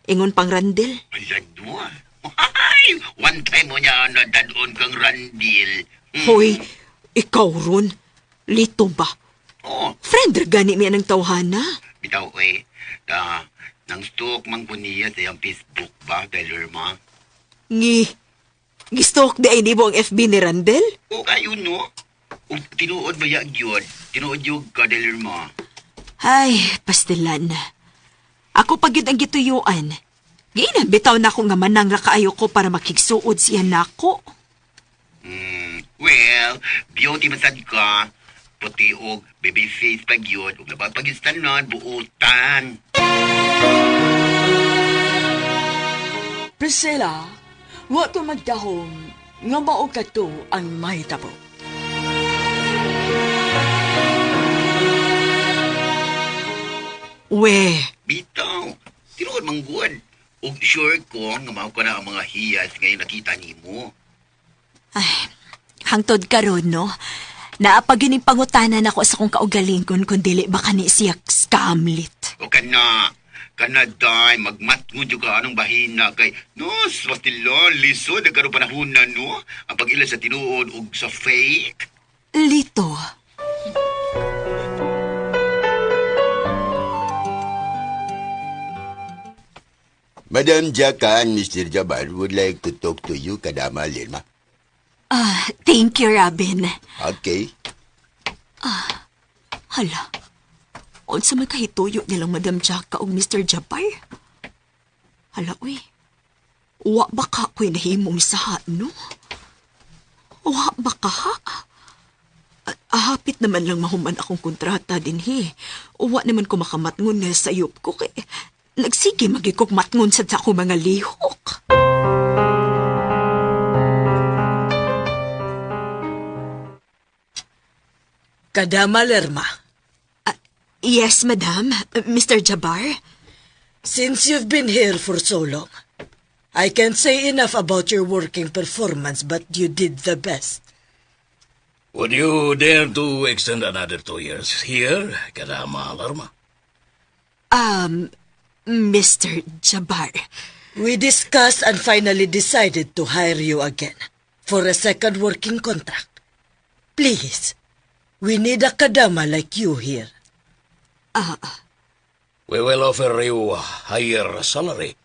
Ingon pang Randall. Ayan mo. Ay, one time mo niya na dadon kang Randall. Hoy, ikaw ron. Lito ba? Oh. Friend ra gani mi anang tawhana. Bitaw, oy. Nang stalk man ko niya sa iyang Facebook ba, Taylor ma? Gistalk di ay mo ang FB ni Randall? O kayo no. O tinuod ba yan yun? Tinuod yung ka, Taylor ma? Ay, pastilan. Ako pag yun ang gituyuan. Bitaw na ako nga manang rakaayo ko para makigsuod siya nako. Well, beauty masad ka. Puti og baby face pag yun. Ug labang pag-istanan, buutan. Priscilla, wa to magdahom nga mao ka to ang mahitabo. We, Bitaw, tinuod manggod. Ug sure ko nga mao ka na ang mga hiyas ngayon nakita nimo. hangtod karon no. Naapagining pangutanan ako sa kong kaugalingon kung dili ba kani siya scamlit. O kana day, magmatngod yung ka anong bahina kay, no, swatila, lisod, nagkaroon panahon na, no? Ang pag-ila sa tinuod ug sa fake. Lito. Madam Jaka and Mr. Jabbar would like to talk to you, Kadama Lirma. Thank you, Robin. Okay. Hala. Unsa may kahituyo nilang Madam Jaka o Mr. Jabbar? Hala, uy. Wa ba ka ko'y nahimong sahat, no? Wa ba ka, ha? Hapit naman lang mahuman akong kontrata din, he. Wa naman ko makamatngon na sayop ko, kay nagsige magikok matngon sa ako mga lihok. Kadama Lerma. Yes, madam. Mr. Jabbar? Since you've been here for so long, I can't say enough about your working performance, but you did the best. Would you dare to extend another 2 years here, Kadama Lerma? Mr. Jabbar. We discussed and finally decided to hire you again for a second working contract. Please, we need a Kadama like you here. We will offer you a higher salary.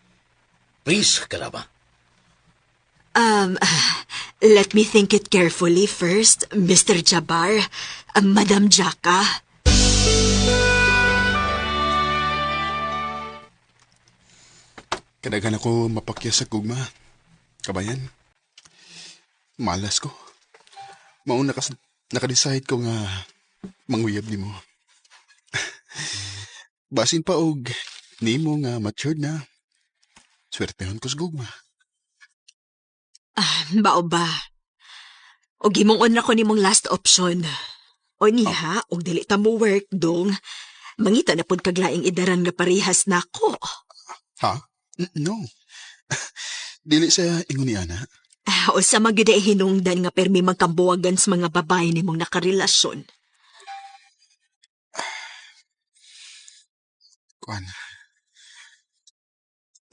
Please, Kadama. Let me think it carefully first, Mr. Jabbar. Madam Jaka. Kadagan ako mapakya sa kugma. Kabayan, malas ko. Mauna nakadecide ko nga manguyab ni mo. Basin pa og nimo nga matured na. Swertehon ko sa gugma. Bao ba? O gimongon na ko nimong last option. O niha, og dili ta mo work dong. Mangita na pud kaglaing idaran nga parehas nako. Ha? No. Dili sa ingon ni ana. O sa magyud ay hinungdan nga permi magkambuwagan sa mga babae nimong nakarelasyon. Kuan.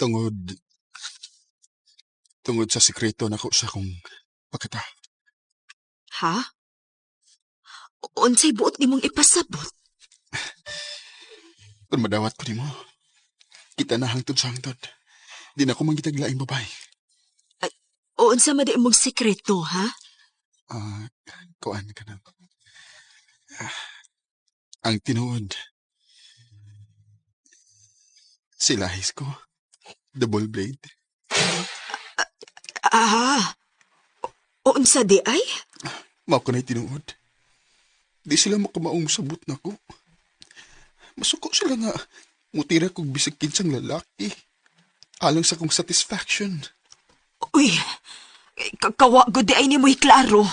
Tungod sa sikreto nako sa kong pagkata. Ha? Unsay buot nimong ipasabot? Kung madawat ko nimo, kita na hangtod sa hangtod. Di na ako mangitaglaing babae. Unsa man di mong sikreto, ha? Kuan ka na. Ang tinuod, silahis ko, double blade. Unsa di ay? Mao ka na'y tinuod. Di sila makamaong sabot na ko. Masuko sila nga, mutira kong bisag kinsang lalaki. Alang sa kong satisfaction. Uy, kawagod di ay ni mo'y klaro.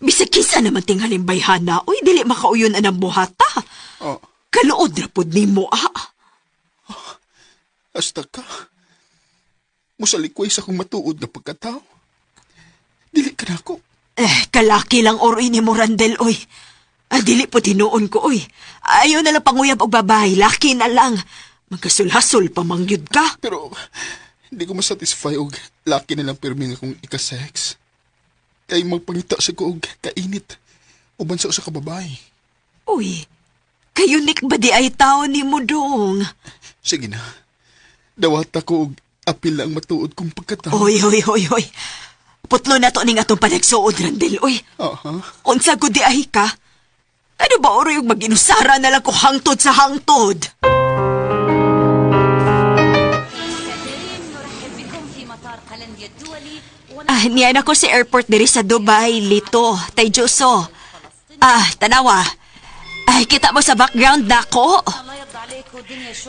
Bisag kisa naman tinghalin bayhana. Uy, dili makauyon anang buhata. Kaluod na pod ni mo, Hasta ka. Musalikway sa kong matuod na pagkatao. Dili ka na ako. Kalaki lang oroy ni mo, Randel, uy. Dili po tinuon ko, uy. Ayaw na lang panguyab og babae, laki na lang. Magkasulhasol pa mangyud ka. Pero, hindi ko masatisfy og laki na lang permi nga kong ika-sex. Kaya magpangita sa ko og kainit. Uban sa usa ka babae. Uy, kayunik ba di ay tao ni mo dong? Sige na. Dawat ako og apil lang matuod kong pagkatao. Oy. Putlo na to ning atong panagsuod, Randel, uy. Unsa ko di ay ka? Ano ba oro yung mag-inusara na lang ko hangtod sa hangtod? Niyan ako si airport diri sa Dubai, Lito, Tayjoso. Tanawa. Kita mo sa background na ko.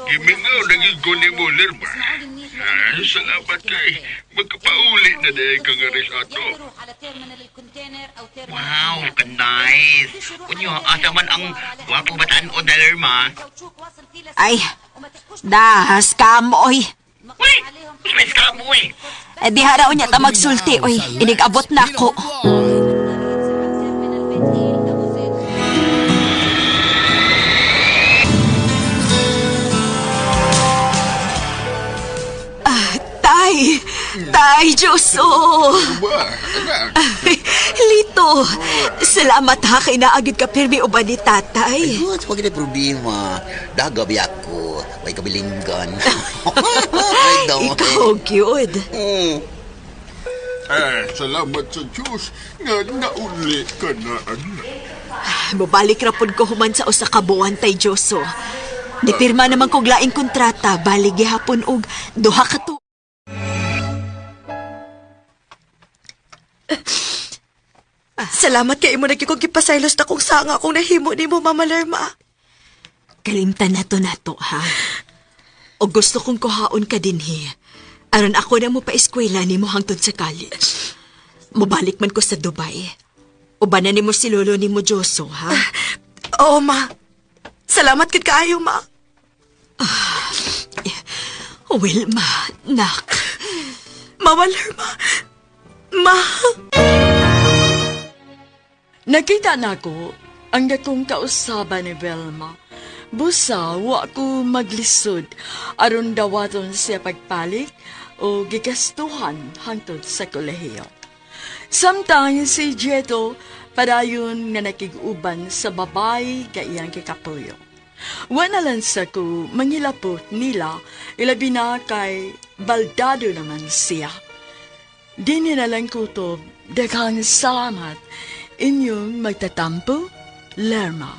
Gimingaw naging ko ni mo, Lerma. Salamat kay magkapauli na dahil kang aris ato. Wow, ka-nice. Kunyo, asa man ang wapo bataan o na, Lerma? Ay, dahas ka mo, oy. Uy! Mas ka mo eh! Di haraw niya ta magsulti, oy. Inigabot na ako. Tay! Tay, Diyoso! Lito, salamat ha kay naagid ka pirmi uban ni tatay. Ay, huwag na problema. Dagabi ako. May kabilinggan. Ikaw, gyud. Salamat sa Diyos nga nauli ka na, anak. Mabalik rapod ko human sa usa ka buwan, tay Diyoso. Nipirma naman kog laing kontrata, bali gihapon og duha ka to. Salamat kay imo nagkikog gipasaylos na kung sanga akong nahimo ni mo, Mama Lerma. Kalimtan nato, ha? O gusto kong kuhaon ka din, he. Aron ako na mo pa eskwela ni mo hangtod sa college. Mabalik man ko sa Dubai. O ba na ni mo si lolo ni mo, Joso, ha? Oo, Ma. Salamat kid kaayo, Ma. Wilma, nak. Mama Lerma. Ma. Nakita na ko ang dakong kausaban ni Velma. Busa, wa ko maglisod aron dawaton siya pagpalit o gigastuhan hangtod sa kolehiyo. Samtang si Jeto padayon nga nakiguban sa babay ka iyang kikapuyo. Wala lang sa ko mangilapot nila ilabi na kay baldado naman siya. Di nilalang kutob, daghang salamat inyong magtatampo, Lerma.